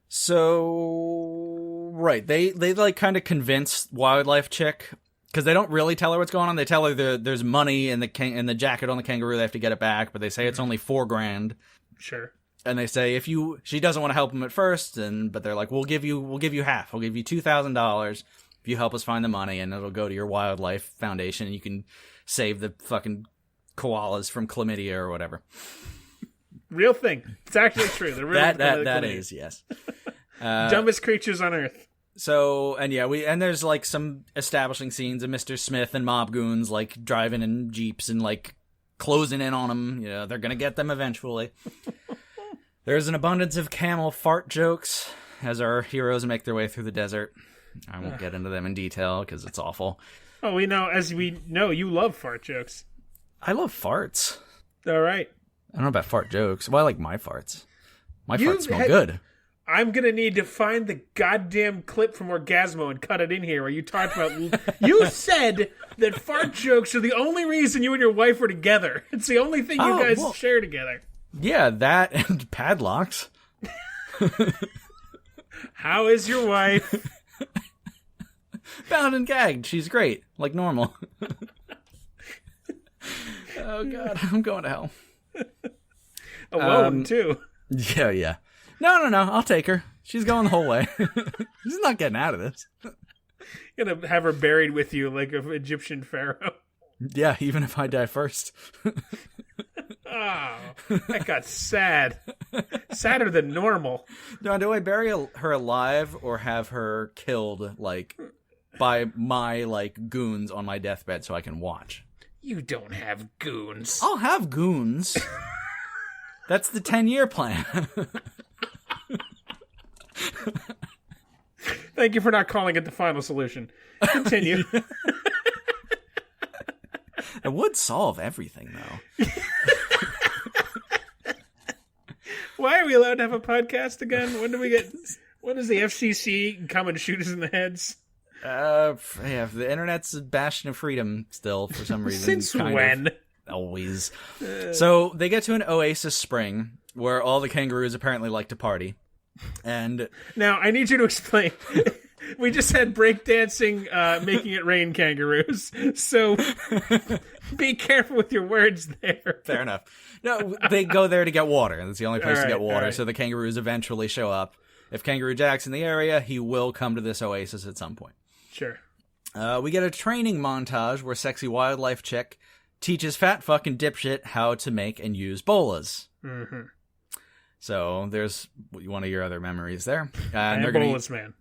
So right, they like kind of convince wildlife chick because they don't really tell her what's going on. They tell her there's money in the jacket on the kangaroo. They have to get it back, but they say it's only $4,000. Sure. And they say she doesn't want to help them at first, but they're like, we'll give you half. We'll give you $2,000 if you help us find the money, and it'll go to your wildlife foundation, and you can save the fucking koalas from chlamydia or whatever. Real thing. It's actually true. They're real. That is, yes. Dumbest creatures on earth. So, and there's like some establishing scenes of Mr. Smith and mob goons like driving in jeeps and like closing in on them. You know, they're gonna get them eventually. There's an abundance of camel fart jokes as our heroes make their way through the desert. I won't get into them in detail because it's awful. Oh, as we know, you love fart jokes. I love farts. All right. I don't know about fart jokes. Well, I like my farts. My farts smell good. I'm going to need to find the goddamn clip from Orgasmo and cut it in here where you talked about... You said that fart jokes are the only reason you and your wife were together. It's the only thing you guys share together. Yeah, that and padlocks. How is your wife? Bound and gagged. She's great. Like normal. Oh, God. I'm going to hell. Alone, too. Yeah. No. I'll take her. She's going the whole way. She's not getting out of this. You're going to have her buried with you like an Egyptian pharaoh. Yeah, even if I die first. Oh, that got sad. Sadder than normal. Now, do I bury her alive or have her killed, like, by my, like, goons on my deathbed so I can watch? You don't have goons. I'll have goons. That's the 10-year plan. Thank you for not calling it the final solution. Continue. It would solve everything, though. Why are we allowed to have a podcast again? When does the FCC come and shoot us in the heads? Yeah, the internet's a bastion of freedom still, for some reason. Since when? Always. So they get to an oasis spring where all the kangaroos apparently like to party. And now I need you to explain. We just had breakdancing, making it rain kangaroos. So be careful with your words there. Fair enough. No, they go there to get water. That's the only place to get water. Right. So the kangaroos eventually show up. If Kangaroo Jack's in the area, he will come to this oasis at some point. Sure. We get a training montage where sexy wildlife chick teaches fat fucking dipshit how to make and use bolas. Mm-hmm. So there's one of your other memories there. And they're bolas man.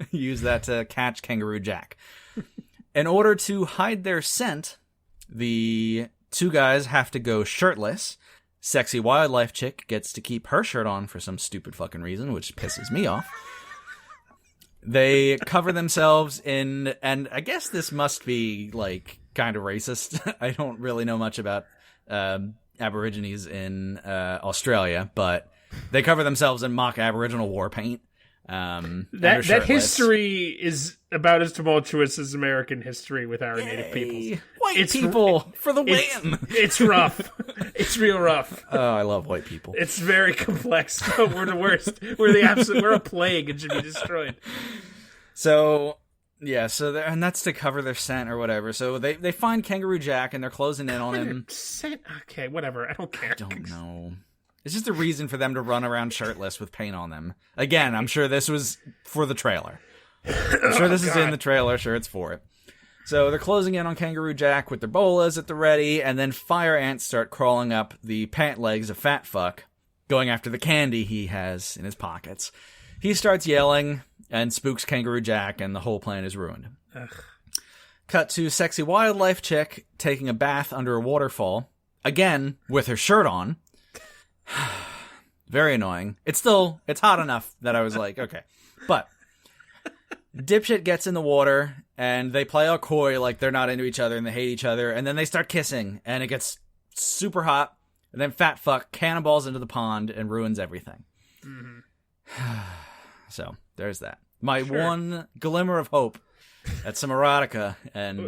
Use that to catch Kangaroo Jack. In order to hide their scent, the two guys have to go shirtless. Sexy wildlife chick gets to keep her shirt on for some stupid fucking reason, which pisses me off. They cover themselves in, and I guess this must be, like, kind of racist. I don't really know much about Aborigines in Australia, but they cover themselves in mock Aboriginal war paint. That history is about as tumultuous as American history with our native peoples. White people for the win. It's rough. It's real rough. Oh, I love white people. It's very complex. We're the worst. We're a plague and should be destroyed. So yeah, and that's to cover their scent or whatever. So they find Kangaroo Jack and they're closing in on him. Scent? Okay, whatever. I don't care. I don't know. It's just a reason for them to run around shirtless with paint on them. Again, I'm sure this was for the trailer. I'm sure this is in the trailer. Sure, it's for it. So they're closing in on Kangaroo Jack with their bolas at the ready, and then fire ants start crawling up the pant legs of Fat Fuck, going after the candy he has in his pockets. He starts yelling and spooks Kangaroo Jack, and the whole plan is ruined. Ugh. Cut to sexy wildlife chick taking a bath under a waterfall, again with her shirt on. Very annoying. It's hot enough that I was like, okay. But dipshit gets in the water and they play all coy like they're not into each other and they hate each other, and then they start kissing and it gets super hot, and then Fat Fuck cannonballs into the pond and ruins everything. Mm-hmm. So there's that. My one glimmer of hope at some erotica, and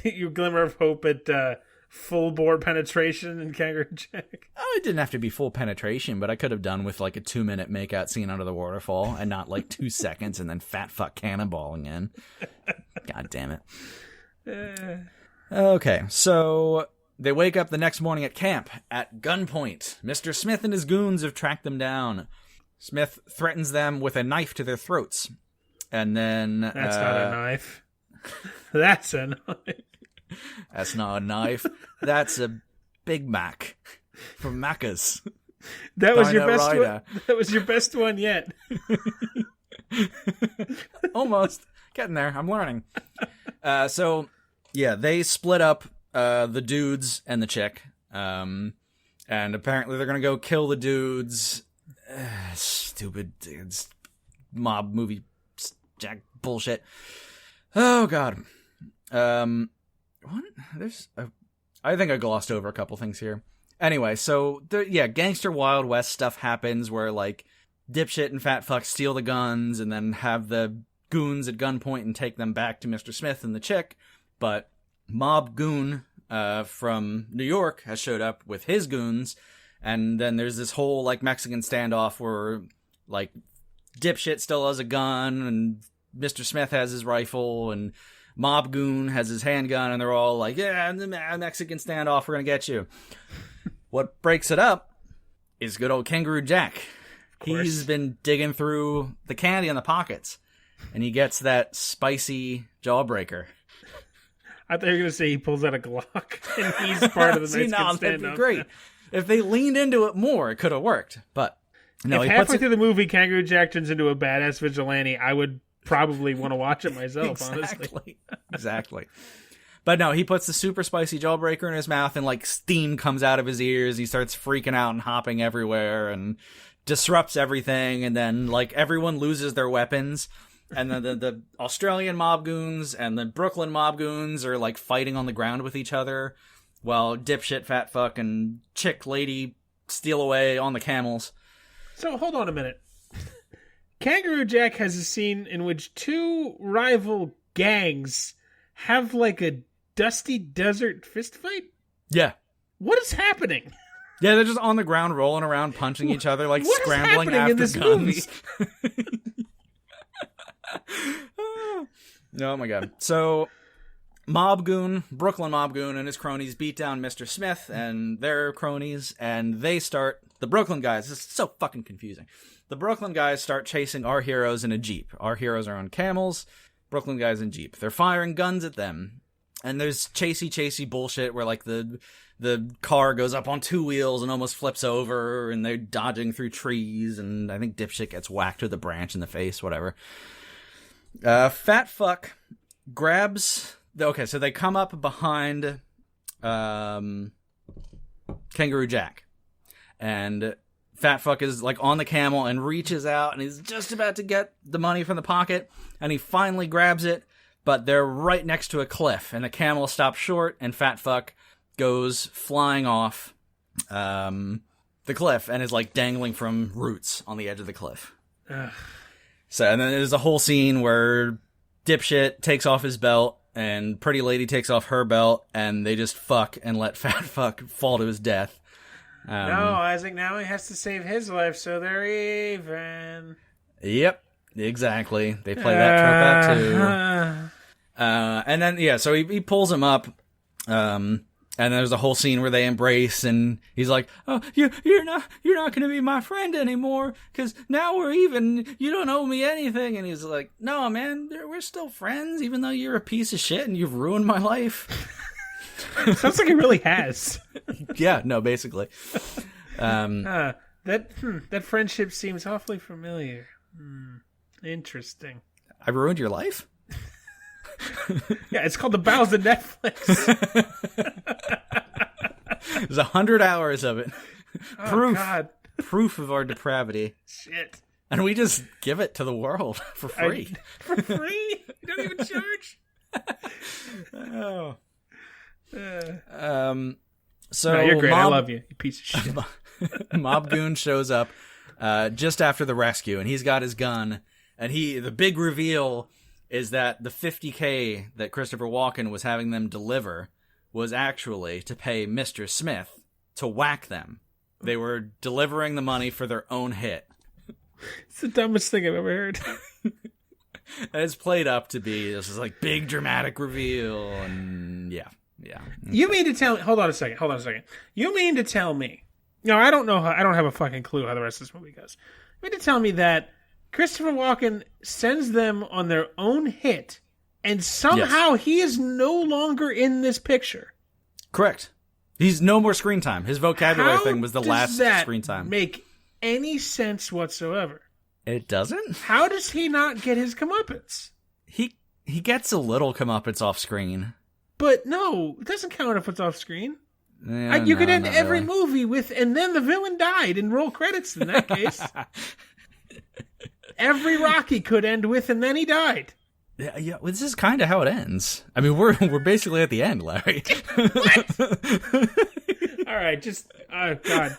your glimmer of hope at full bore penetration in Kangaroo Jack. Oh, it didn't have to be full penetration, but I could have done with like a 2-minute makeout scene under the waterfall and not like 2 seconds and then Fat Fuck cannonballing in. God damn it. Okay, so they wake up the next morning at camp at gunpoint. Mr. Smith and his goons have tracked them down. Smith threatens them with a knife to their throats. And then... That's not a knife. That's a knife. That's not a knife. That's a Big Mac from Macca's. That was your best one. That was your best one yet. Almost getting there. I'm learning. So yeah, they split up the dudes and the chick, and apparently they're gonna go kill the dudes. Stupid dudes. Mob movie Jack bullshit. Oh god. What? I think I glossed over a couple things here. Anyway, so gangster Wild West stuff happens where like dipshit and Fat Fuck steal the guns and then have the goons at gunpoint and take them back to Mr. Smith and the chick. But Mob Goon from New York has showed up with his goons, and then there's this whole like Mexican standoff where like dipshit still has a gun and Mr. Smith has his rifle and Mob Goon has his handgun, and they're all like, yeah, the Mexican standoff, we're gonna get you. What breaks it up is good old Kangaroo Jack. He's been digging through the candy in the pockets, and he gets that spicy jawbreaker. I thought you were going to say he pulls out a Glock, and he's part of the Mexican standoff. That'd be great. If they leaned into it more, it could have worked. But no, if halfway through the movie Kangaroo Jack turns into a badass vigilante, I would probably want to watch it myself, honestly. Exactly. But no, he puts the super spicy jawbreaker in his mouth and like steam comes out of his ears. He starts freaking out and hopping everywhere and disrupts everything. And then like everyone loses their weapons. And then the Australian mob goons and the Brooklyn mob goons are like fighting on the ground with each other while dipshit, fat fuck, and chick lady steal away on the camels. So hold on a minute. Kangaroo Jack has a scene in which two rival gangs have like a dusty desert fist fight? Yeah. What is happening? Yeah, they're just on the ground rolling around punching each other, like what scrambling is after in this guns. Movie? Oh my god. So Brooklyn Mob Goon and his cronies beat down Mr. Smith and their cronies, and they start, the Brooklyn guys, this is so fucking confusing. The Brooklyn guys start chasing our heroes in a Jeep. Our heroes are on camels, Brooklyn guys in Jeep. They're firing guns at them. And there's chasey bullshit where like the car goes up on two wheels and almost flips over, and they're dodging through trees, and I think dipshit gets whacked with a branch in the face, whatever. Fat fuck grabs... Okay, so they come up behind Kangaroo Jack. And Fat fuck is like on the camel and reaches out, and he's just about to get the money from the pocket, and he finally grabs it, but they're right next to a cliff, and the camel stops short, and Fat fuck goes flying off the cliff and is like dangling from roots on the edge of the cliff. Ugh. So, and then there's a whole scene where dipshit takes off his belt and pretty lady takes off her belt, and they just fuck and let Fat fuck fall to his death. No, Isaac, now he has to save his life, so they're even. Yep, exactly. They play that trope out too. And then, yeah, so he pulls him up, and there's a whole scene where they embrace, and he's like, "Oh, you're not going to be my friend anymore, because now we're even. You don't owe me anything." And he's like, "No, man, we're still friends, even though you're a piece of shit and you've ruined my life." Sounds like he really has. Yeah, no, basically. That friendship seems awfully familiar. Interesting. I ruined your life? Yeah, it's called The Bowels of Netflix. There's 100 hours of it. Oh, God. Proof of our depravity. Shit. And we just give it to the world for free. For free? You don't even charge? Oh. So no, you're great. I love you piece of shit. Mob Goon shows up just after the rescue, and he's got his gun. And the big reveal is that the $50K that Christopher Walken was having them deliver was actually to pay Mr. Smith to whack them. They were delivering the money for their own hit. It's the dumbest thing I've ever heard. It's played up to be this is like big dramatic reveal, and yeah. You mean to tell me? Hold on a second. You mean to tell me? No, I don't know. I don't have a fucking clue how the rest of this movie goes. You mean to tell me that Christopher Walken sends them on their own hit, and somehow he is no longer in this picture? Correct. He's no more screen time. His vocabulary thing was the last screen time. Make any sense whatsoever? It doesn't? How does he not get his comeuppance? He gets a little comeuppance off screen. But no, it doesn't count if it's off screen. Yeah, you could end every really. movie with, and then the villain died, and roll credits in that case. Every Rocky could end with, and then he died. Yeah. Well, this is kind of how it ends. I mean, we're basically at the end, Larry. What? All right, just God,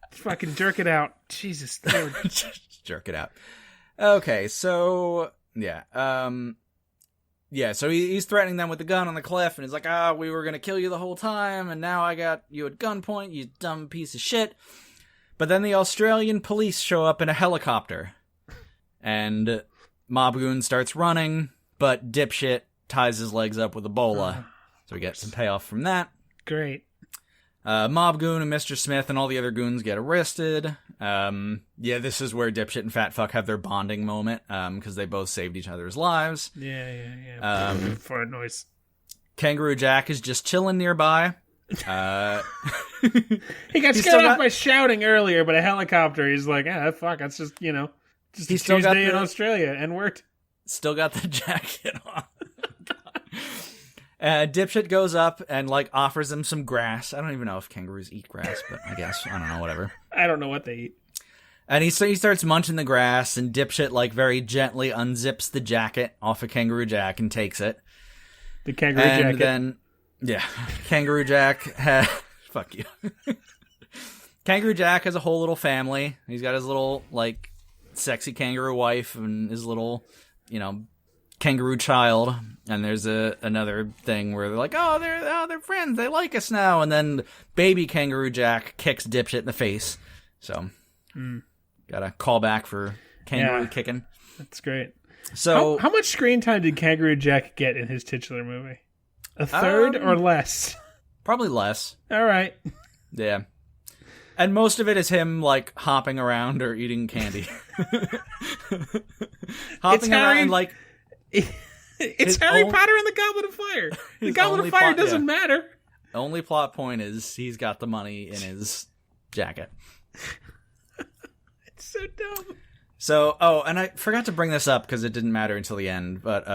fucking jerk it out, Jesus Lord. Just jerk it out. Okay, so yeah, so he's threatening them with the gun on the cliff, and he's like, we were gonna kill you the whole time, and now I got you at gunpoint, you dumb piece of shit. But then the Australian police show up in a helicopter, and Mob Goon starts running, but dipshit ties his legs up with a bola. So we get some payoff from that. Great. Mob Goon and Mr. Smith and all the other goons get arrested. This is where dipshit and fat fuck have their bonding moment, because they both saved each other's lives. Yeah. Fart noise. Kangaroo Jack is just chilling nearby. He got scared off by shouting earlier, but a helicopter, he's like, fuck, that's just, just a Tuesday in Australia, and worked. Still got the jacket on. Dipshit goes up and, like, offers him some grass. I don't even know if kangaroos eat grass, but I guess. I don't know, whatever. I don't know what they eat. And he starts munching the grass, and Dipshit, like, very gently unzips the jacket off of Kangaroo Jack and takes it. The Kangaroo Jack. And then, yeah, Kangaroo Jack fuck you. Kangaroo Jack has a whole little family. He's got his little, like, sexy kangaroo wife and his little, kangaroo child. And there's another thing where they're like, they're friends. They like us now. And then baby Kangaroo Jack kicks Dipshit in the face. So, got a call back for kangaroo kicking. That's great. So, how much screen time did Kangaroo Jack get in his titular movie? A third or less? Probably less. All right. Yeah. And most of it is him, like, hopping around or eating candy. Hopping around and, like... It's Harry Potter and the Goblet of Fire. The Goblet of Fire doesn't matter. The only plot point is he's got the money in his jacket. It's so dumb. So, and I forgot to bring this up because it didn't matter until the end, but,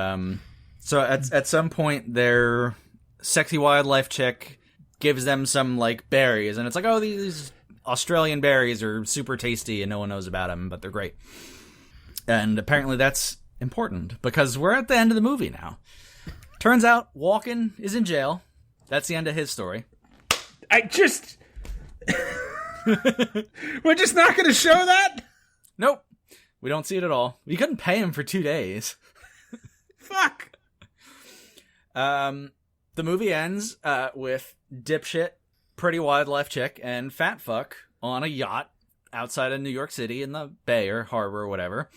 so at some point their sexy wildlife chick gives them some, like, berries, and it's like, these Australian berries are super tasty and no one knows about them, but they're great. And apparently that's important because we're at the end of the movie now. Turns out Walken is in jail. That's the end of his story. We're just not going to show that? Nope. We don't see it at all. We couldn't pay him for 2 days. Fuck. The movie ends with Dipshit, pretty wildlife chick, and fat fuck on a yacht outside of New York City in the bay or harbor or whatever.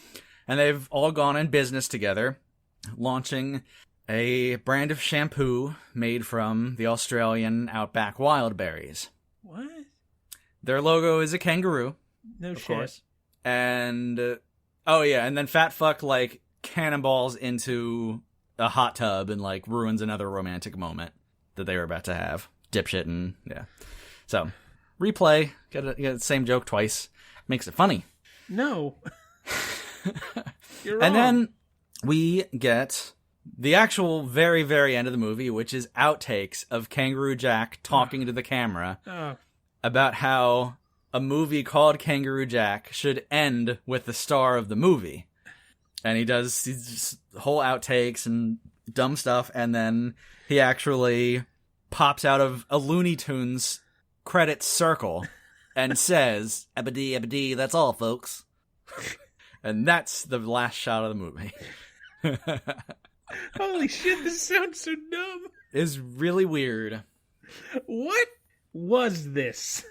And they've all gone in business together, launching a brand of shampoo made from the Australian outback wild berries. What? Their logo is a kangaroo. No of shit. Course. And, and then fat fuck, like, cannonballs into a hot tub and, like, ruins another romantic moment that they were about to have. Dipshit and, yeah. So, replay, get the same joke twice. Makes it funny. No. You're wrong. And then we get the actual very, very end of the movie, which is outtakes of Kangaroo Jack talking to the camera about how a movie called Kangaroo Jack should end with the star of the movie. And he does these whole outtakes and dumb stuff, and then he actually pops out of a Looney Tunes credits circle and says, "Abadee, abadee, that's all, folks." And that's the last shot of the movie. Holy shit, this sounds so dumb. It's really weird. What was this?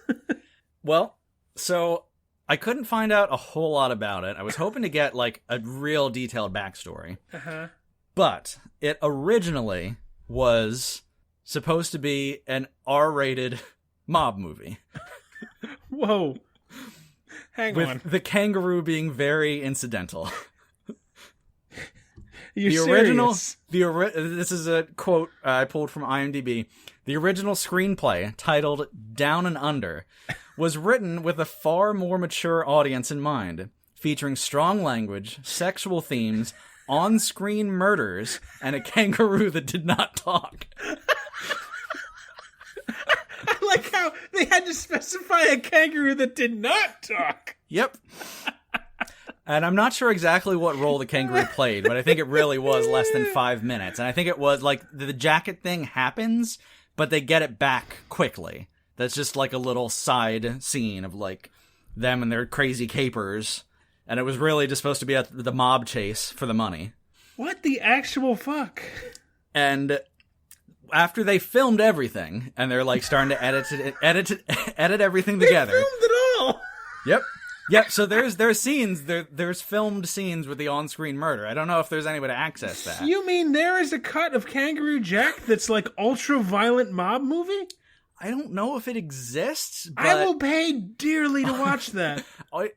Well, so I couldn't find out a whole lot about it. I was hoping to get, like, a real detailed backstory. Uh-huh. But it originally was supposed to be an R-rated mob movie. Whoa. Hang on. With the kangaroo being very incidental. You're serious? Serious? This is a quote I pulled from IMDb. The original screenplay, titled Down and Under, was written with a far more mature audience in mind, featuring strong language, sexual themes, on-screen murders, and a kangaroo that did not talk. I like how they had to specify a kangaroo that did not talk. Yep. And I'm not sure exactly what role the kangaroo played, but I think it really was less than 5 minutes. And I think it was, like, the jacket thing happens, but they get it back quickly. That's just, like, a little side scene of, like, them and their crazy capers. And it was really just supposed to be the mob chase for the money. What the actual fuck? And after they filmed everything, and they're, like, starting to edit everything together. They filmed it all! Yep. Yep, so there's scenes, there's filmed scenes with the on-screen murder. I don't know if there's any way to access that. You mean there is a cut of Kangaroo Jack that's like ultra-violent mob movie? I don't know if it exists, but I will pay dearly to watch that.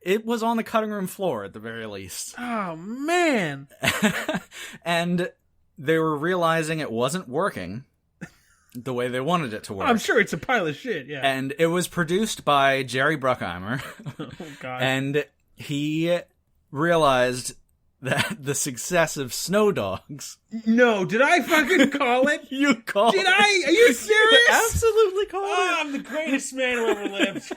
It was on the cutting room floor at the very least. Oh, man. And they were realizing it wasn't working the way they wanted it to work. I'm sure it's a pile of shit, yeah. And it was produced by Jerry Bruckheimer. Oh, God. And he realized that the success of Snow Dogs. No, did I fucking call it? You called Did I? Are you serious? Absolutely called it. I'm the greatest man who ever lived.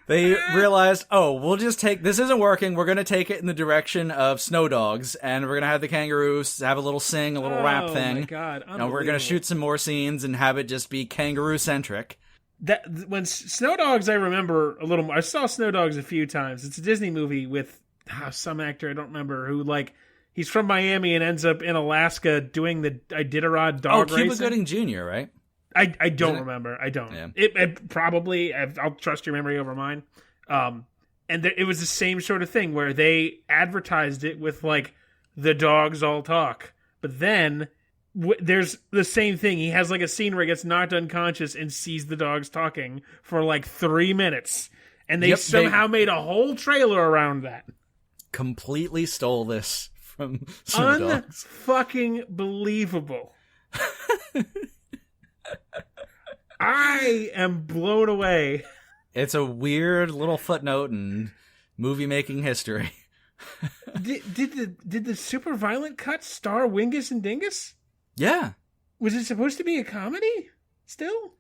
They realized, we'll just this isn't working. We're going to take it in the direction of Snow Dogs, and we're going to have the kangaroos have a little sing, a little rap thing. Oh my God, and we're going to shoot some more scenes and have it just be kangaroo-centric. That when Snow Dogs, I remember a little more. I saw Snow Dogs a few times. It's a Disney movie with some actor I don't remember who he's from Miami and ends up in Alaska doing the Iditarod dog racing. Cuba Gooding Jr., right? I don't remember. I don't. Yeah. It probably. I'll trust your memory over mine. And it was the same sort of thing where they advertised it with like the dogs all talk, but then. There's the same thing. He has like a scene where he gets knocked unconscious and sees the dogs talking for like 3 minutes. And they somehow made a whole trailer around that. Completely stole this from Snow Dogs. Unfucking believable. I am blown away. It's a weird little footnote in movie making history. Did the super violent cut star Wingus and Dingus? Yeah. Was it supposed to be a comedy still?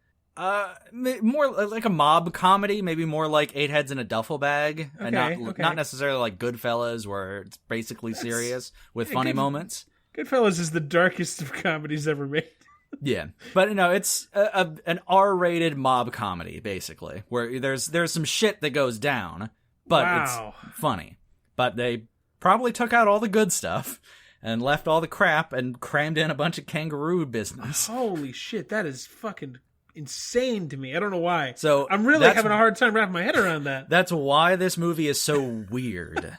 More like a mob comedy, maybe more like Eight Heads in a Duffel Bag, and not necessarily like Goodfellas, where it's basically serious with funny moments. Goodfellas is the darkest of comedies ever made. Yeah, but it's an R-rated mob comedy, basically, where there's some shit that goes down, but it's funny. But they probably took out all the good stuff and left all the crap and crammed in a bunch of kangaroo business. Holy shit, that is fucking insane to me. I don't know why. So I'm really having a hard time wrapping my head around that. That's why this movie is so weird.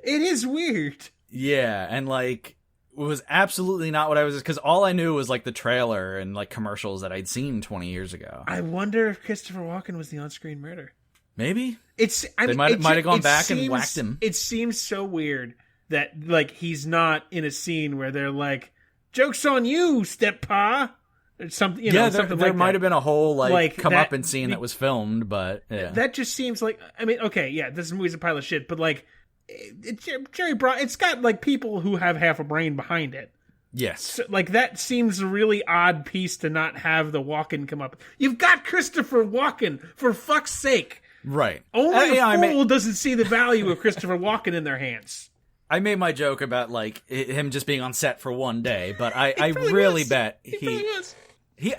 It is weird. Yeah, and like it was absolutely not what I was, because all I knew was like the trailer and like commercials that I'd seen 20 years ago. I wonder if Christopher Walken was the on-screen murder. Maybe. They might have gone back and whacked him. It seems so weird that like he's not in a scene where they're like, "Joke's on you, steppa," or something. There might have been a whole like come up and scene that was filmed, but that just seems like. I mean, okay, yeah, this movie's a pile of shit, but like, it's got like people who have half a brain behind it. Yes, so, like that seems a really odd piece to not have the Walken come up. You've got Christopher Walken, for fuck's sake, right? Only a fool doesn't see the value of Christopher Walken in their hands. I made my joke about like him just being on set for one day, but I really bet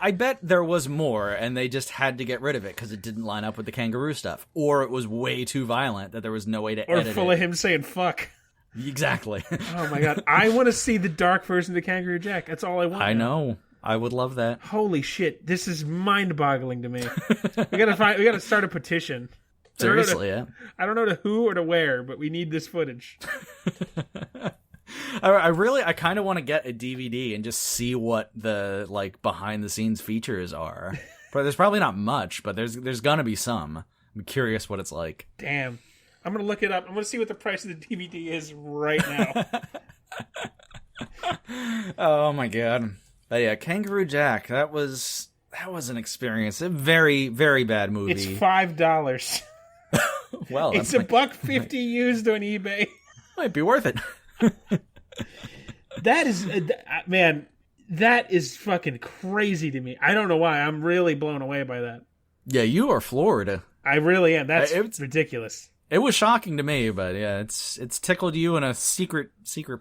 I bet there was more, and they just had to get rid of it because it didn't line up with the kangaroo stuff, or it was way too violent that there was no way to edit it. Or full of him saying "fuck." Exactly. Oh my God, I want to see the dark version of the Kangaroo Jack. That's all I want. I know. I would love that. Holy shit, this is mind-boggling to me. We gotta start a petition. Seriously, yeah. I don't know to who or to where, but we need this footage. I kind of want to get a DVD and just see what the like behind the scenes features are. But there's probably not much, but there's gonna be some. I'm curious what it's like. Damn. I'm gonna look it up. I'm gonna see what the price of the DVD is right now. Oh my God. But yeah, Kangaroo Jack, that was an experience. A very, very bad movie. It's $5. Well, it's $1.50 used on eBay. Might be worth it. That is, man, that is fucking crazy to me. I don't know why. I'm really blown away by that. Yeah, you are floored. I really am. That's ridiculous. It was shocking to me, but yeah, it's tickled you in a secret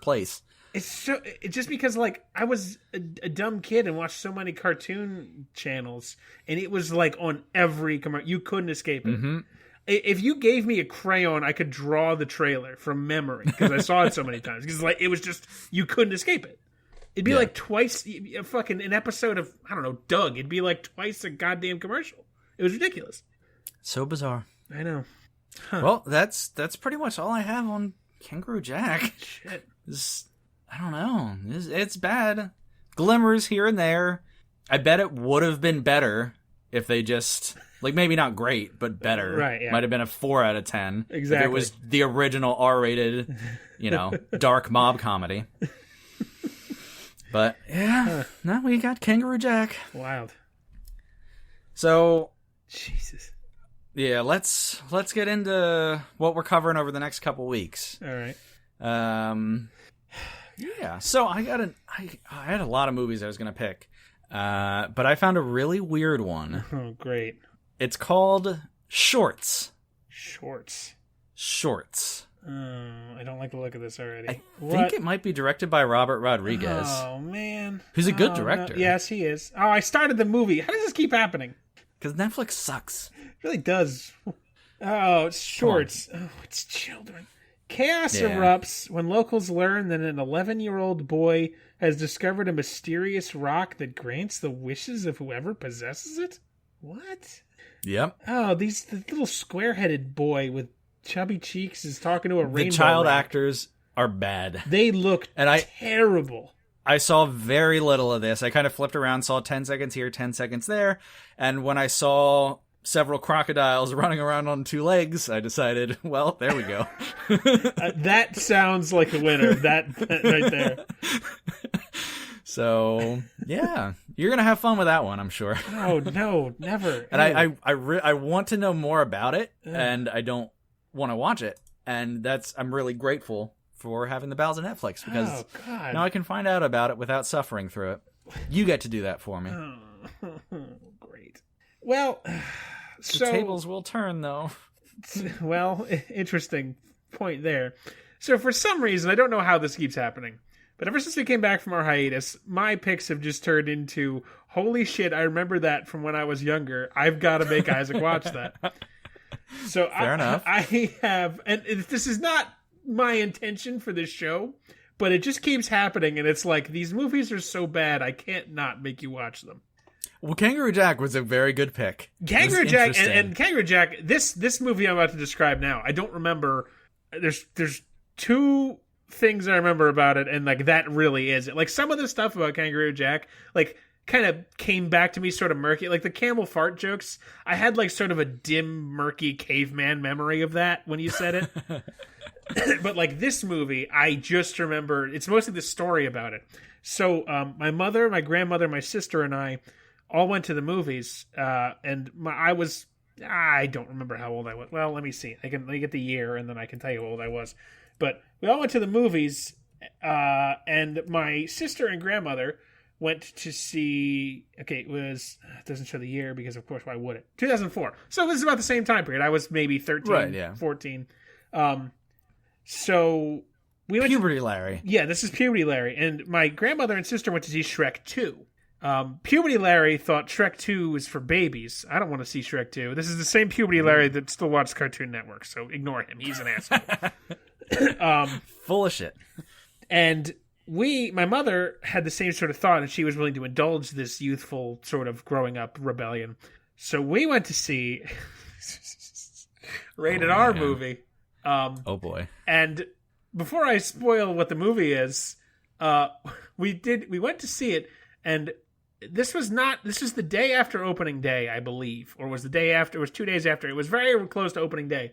place. It's just because like I was a dumb kid and watched so many cartoon channels, and it was like on every commercial. You couldn't escape it. Mm-hmm. If you gave me a crayon, I could draw the trailer from memory because I saw it so many times. Because like it was just you couldn't escape it. It'd be like twice, fucking an episode of I don't know Doug. It'd be like twice a goddamn commercial. It was ridiculous. So bizarre. I know. Huh. Well, that's pretty much all I have on Kangaroo Jack. Shit. I don't know. It's bad. Glimmers here and there. I bet it would have been better if they just like maybe not great, but better. Right. Yeah. Might have been a 4 out of 10. Exactly. If it was the original R-rated, dark mob comedy. But yeah, now we got Kangaroo Jack. Wild. So, Jesus. Yeah, let's get into what we're covering over the next couple weeks. All right. Yeah. So I had a lot of movies I was gonna pick, but I found a really weird one. Oh, great! It's called Shorts. Shorts. I don't like the look of this already. I think it might be directed by Robert Rodriguez. Oh, man. Who's a good director. No. Yes, he is. Oh, I started the movie. How does this keep happening? Because Netflix sucks. It really does. Oh, it's Shorts. Oh, it's children. Chaos erupts when locals learn that an 11-year-old boy has discovered a mysterious rock that grants the wishes of whoever possesses it? What? Yep. Oh, the little square-headed boy with chubby cheeks is talking to a rainbow. The child rock. actors are bad. They look terrible. I saw very little of this. I kind of flipped around, saw 10 seconds here, 10 seconds there, and when I saw several crocodiles running around on two legs, I decided, well, there we go. That sounds like a winner. That right there. So, yeah, you're going to have fun with that one, I'm sure. Oh, no, never. And I want to know more about it, and I don't want to watch it. And I'm really grateful for having the bowels of Netflix, because now I can find out about it without suffering through it. You get to do that for me. Great. Well, the tables will turn, though. Well, interesting point there. So for some reason, I don't know how this keeps happening, but ever since we came back from our hiatus, my picks have just turned into, holy shit, I remember that from when I was younger. I've got to make Isaac watch that. So Fair enough. I have, and this is not my intention for this show, but it just keeps happening, and it's like, these movies are so bad, I can't not make you watch them. Well, Kangaroo Jack was a very good pick. Kangaroo Jack and Kangaroo Jack. This movie I'm about to describe now, I don't remember. There's two things I remember about it, and like that really is it. Like some of the stuff about Kangaroo Jack, like kind of came back to me sort of murky. Like the camel fart jokes, I had like sort of a dim, murky caveman memory of that when you said it. But like this movie, I just remember it's mostly the story about it. So my mother, my grandmother, my sister, and I all went to the movies, and I don't remember how old I was. Well, let me see. Let me get the year, and then I can tell you how old I was. But we all went to the movies, and my sister and grandmother went to see. Okay, it doesn't show the year because, of course, why would it? 2004. So this is about the same time period. I was maybe 13, 14. So we went Puberty Larry. Yeah, this is Puberty Larry, and my grandmother and sister went to see Shrek 2. Puberty Larry thought Shrek 2 was for babies. I don't want to see Shrek 2. This is the same Puberty Larry that still watches Cartoon Network, so ignore him. He's an asshole. Full of shit. And my mother had the same sort of thought, and she was willing to indulge this youthful sort of growing up rebellion. So we went to see rated R movie. Oh boy. And before I spoil what the movie is, we went to see it, and this was the day after opening day, I believe, or was the day after. It was 2 days after. It was very close to opening day.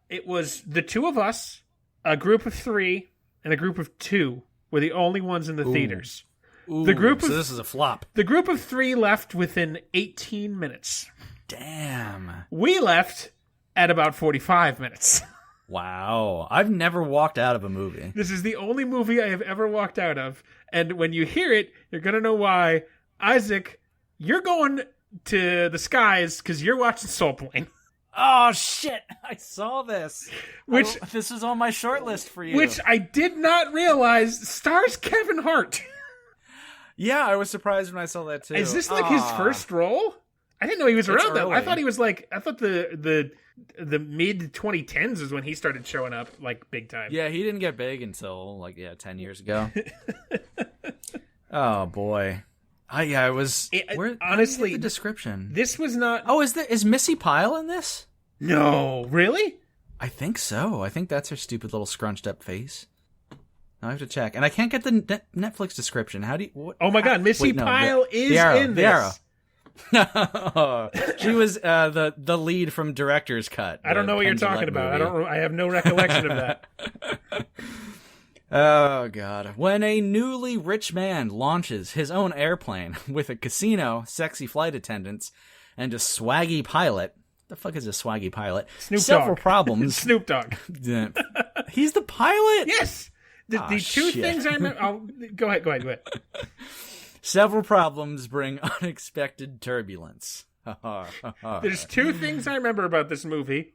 It was the two of us, a group of 3, and a group of 2 were the only ones in the theaters. Ooh, so this is a flop. The group of 3 left within 18 minutes. Damn. We left at about 45 minutes. Wow. I've never walked out of a movie. This is the only movie I have ever walked out of. And when you hear it, you're going to know why. Isaac, you're going to the skies because you're watching Soul Plane. Oh, shit. I saw this. This is on my short list for you. Which I did not realize stars Kevin Hart. Yeah, I was surprised when I saw that, too. Is this like his first role? I didn't know he was around that. I thought he was like, I thought the mid 2010s is when he started showing up like big time. Yeah, he didn't get big until 10 years ago. Oh boy. I was honestly the description. This was not. Oh, is Missy Pyle in this? No, really? I think so. I think that's her stupid little scrunched up face. I have to check, and I can't get the Netflix description. How do you? Oh my God, Missy Pyle is in this. She was the lead from Director's Cut. I don't know what you're talking about. I have no recollection of that. Oh God. When a newly rich man launches his own airplane with a casino, sexy flight attendants, and a swaggy pilot. The fuck is a swaggy pilot? Snoop Several Dogg. problems. Snoop Dogg. He's the pilot? Yes! The two things I remember... Go ahead. Several problems bring unexpected turbulence. There's two things I remember about this movie.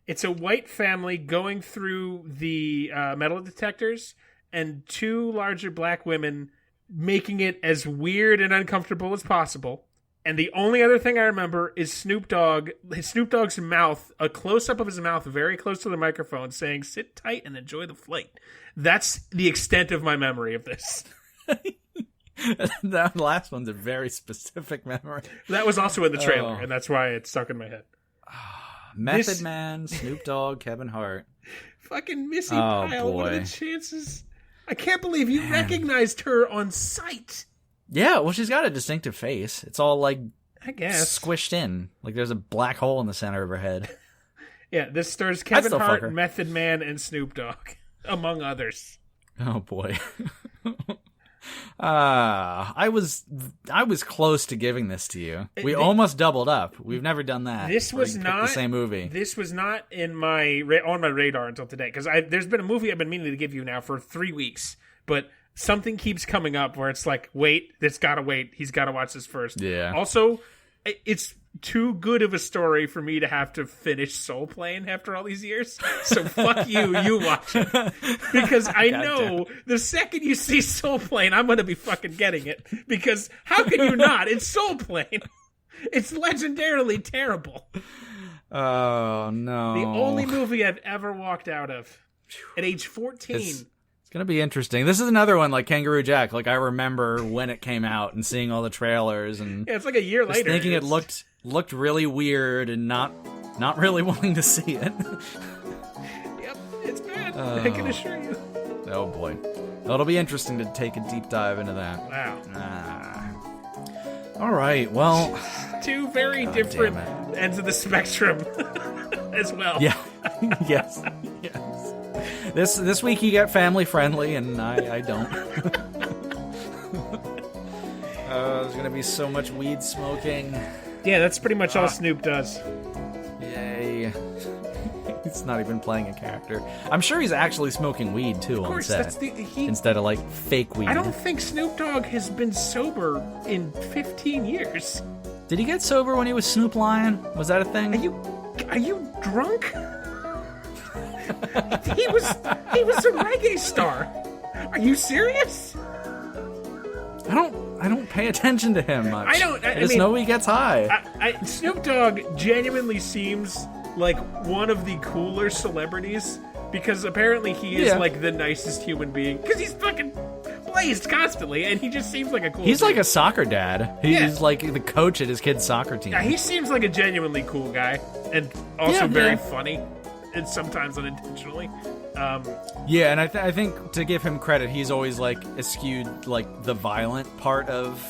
It's a white family going through the metal detectors and two larger black women making it as weird and uncomfortable as possible. And the only other thing I remember is Snoop Dogg's mouth, a close-up of his mouth very close to the microphone, saying, "Sit tight and enjoy the flight." That's the extent of my memory of this. That last one's a very specific memory. That was also in the trailer, and that's why it's stuck in my head. Method Man, Snoop Dogg, Kevin Hart. Fucking Missy Pyle, what are the chances? I can't believe you recognized her on sight. Yeah, well, she's got a distinctive face. It's all, like, I guess, squished in. Like, there's a black hole in the center of her head. Yeah, this stars Kevin Hart, Method Man, and Snoop Dogg, among others. Oh, boy. I was close to giving this to you. We almost doubled up. We've never done that. This was not the same movie. This was not on my radar until today, because there's been a movie I've been meaning to give you now for 3 weeks, but something keeps coming up where it's like, wait, it's gotta wait. He's gotta watch this first. Yeah. Also, it's too good of a story for me to have to finish Soul Plane after all these years. So fuck you watch it. Because I know the second you see Soul Plane, I'm gonna be fucking getting it. Because how can you not? It's Soul Plane. It's legendarily terrible. Oh, no. The only movie I've ever walked out of at age 14. It's going to be interesting. This is another one like Kangaroo Jack. Like, I remember when it came out and seeing all the trailers. And yeah, it's like a year later. Thinking it looked really weird and not really wanting to see it. Yep, it's bad. I can assure you. Oh, boy. Well, it'll be interesting to take a deep dive into that. Wow. All right, well... Two very different ends of the spectrum as well. Yeah. Yes. This week you get family friendly, and I don't. There's gonna be so much weed smoking. Yeah, that's pretty much all Snoop does. Yay! He's not even playing a character. I'm sure he's actually smoking weed too on set, instead of like fake weed. I don't think Snoop Dogg has been sober in 15 years. Did he get sober when he was Snoop Lion? Was that a thing? Are you drunk? He was a reggae star. Are you serious? I don't pay attention to him much. I just know he gets high. Snoop Dogg genuinely seems like one of the cooler celebrities, because apparently he is like the nicest human being, because he's fucking blazed constantly, and he just seems like a cool He's dude. like a soccer dad. He's like the coach at his kid's soccer team. Yeah, he seems like a genuinely cool guy, and also very funny, and sometimes unintentionally. And I think to give him credit, he's always like eschewed like the violent part of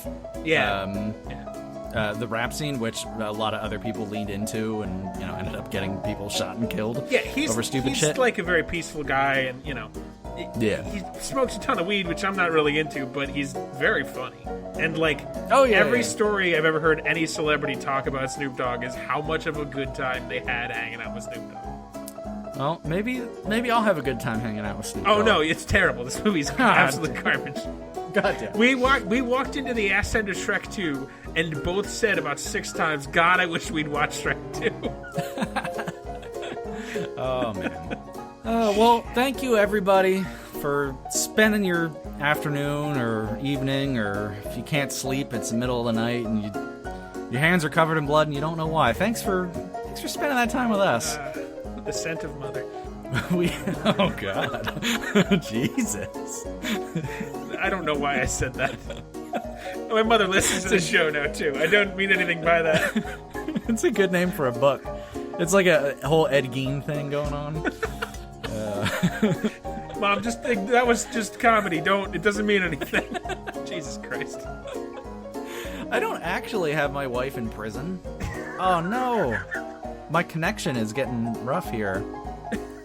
the rap scene, which a lot of other people leaned into, and ended up getting people shot and killed. Yeah, over stupid shit. He's like a very peaceful guy, and he smokes a ton of weed, which I'm not really into, but he's very funny. And like, every story I've ever heard any celebrity talk about Snoop Dogg is how much of a good time they had hanging out with Snoop Dogg. Well, maybe I'll have a good time hanging out with Snoop Dogg. Oh no, it's terrible. This movie's absolute garbage. Goddamn. We walked into the ass end of Shrek 2 and both said about 6 times, "God, I wish we'd watch Shrek 2." Oh man. Well, thank you everybody for spending your afternoon or evening, or if you can't sleep, it's the middle of the night and your hands are covered in blood and you don't know why. Thanks for spending that time with us. The scent of mother. Oh God. Jesus. I don't know why I said that. My mother listens to the show now too. I don't mean anything by that. It's a good name for a book. It's like a whole Ed Gein thing going on. Mom, that was just comedy. It doesn't mean anything. Jesus Christ. I don't actually have my wife in prison. Oh no. My connection is getting rough here.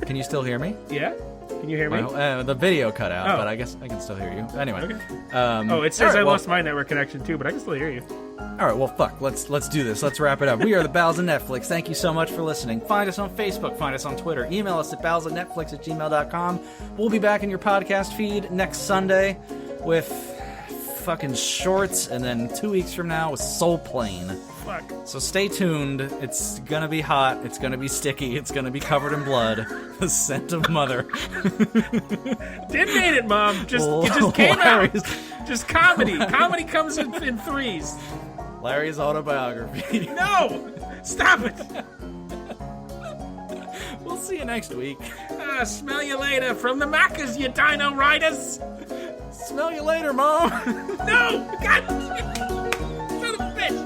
Can you still hear me? Yeah? Can you hear me? The video cut out, but I guess I can still hear you. Anyway. Okay. It says I lost my network connection too, but I can still hear you. All right, well, fuck. Let's do this. Let's wrap it up. We are the Bowels of Netflix. Thank you so much for listening. Find us on Facebook. Find us on Twitter. Email us at bowelsofnetflix@gmail.com. We'll be back in your podcast feed next Sunday with fucking Shorts, and then 2 weeks from now with Soul Plane. Fuck. So stay tuned. It's gonna be hot. It's gonna be sticky. It's gonna be covered in blood. The scent of mother. Didn't hate it, Mom. It just came out. Just comedy. Comedy comes in threes. Larry's autobiography. No! Stop it! We'll see you next week. Smell you later from the Maccas, you dino riders! Smell you later, Mom! No! God! Son of a bitch!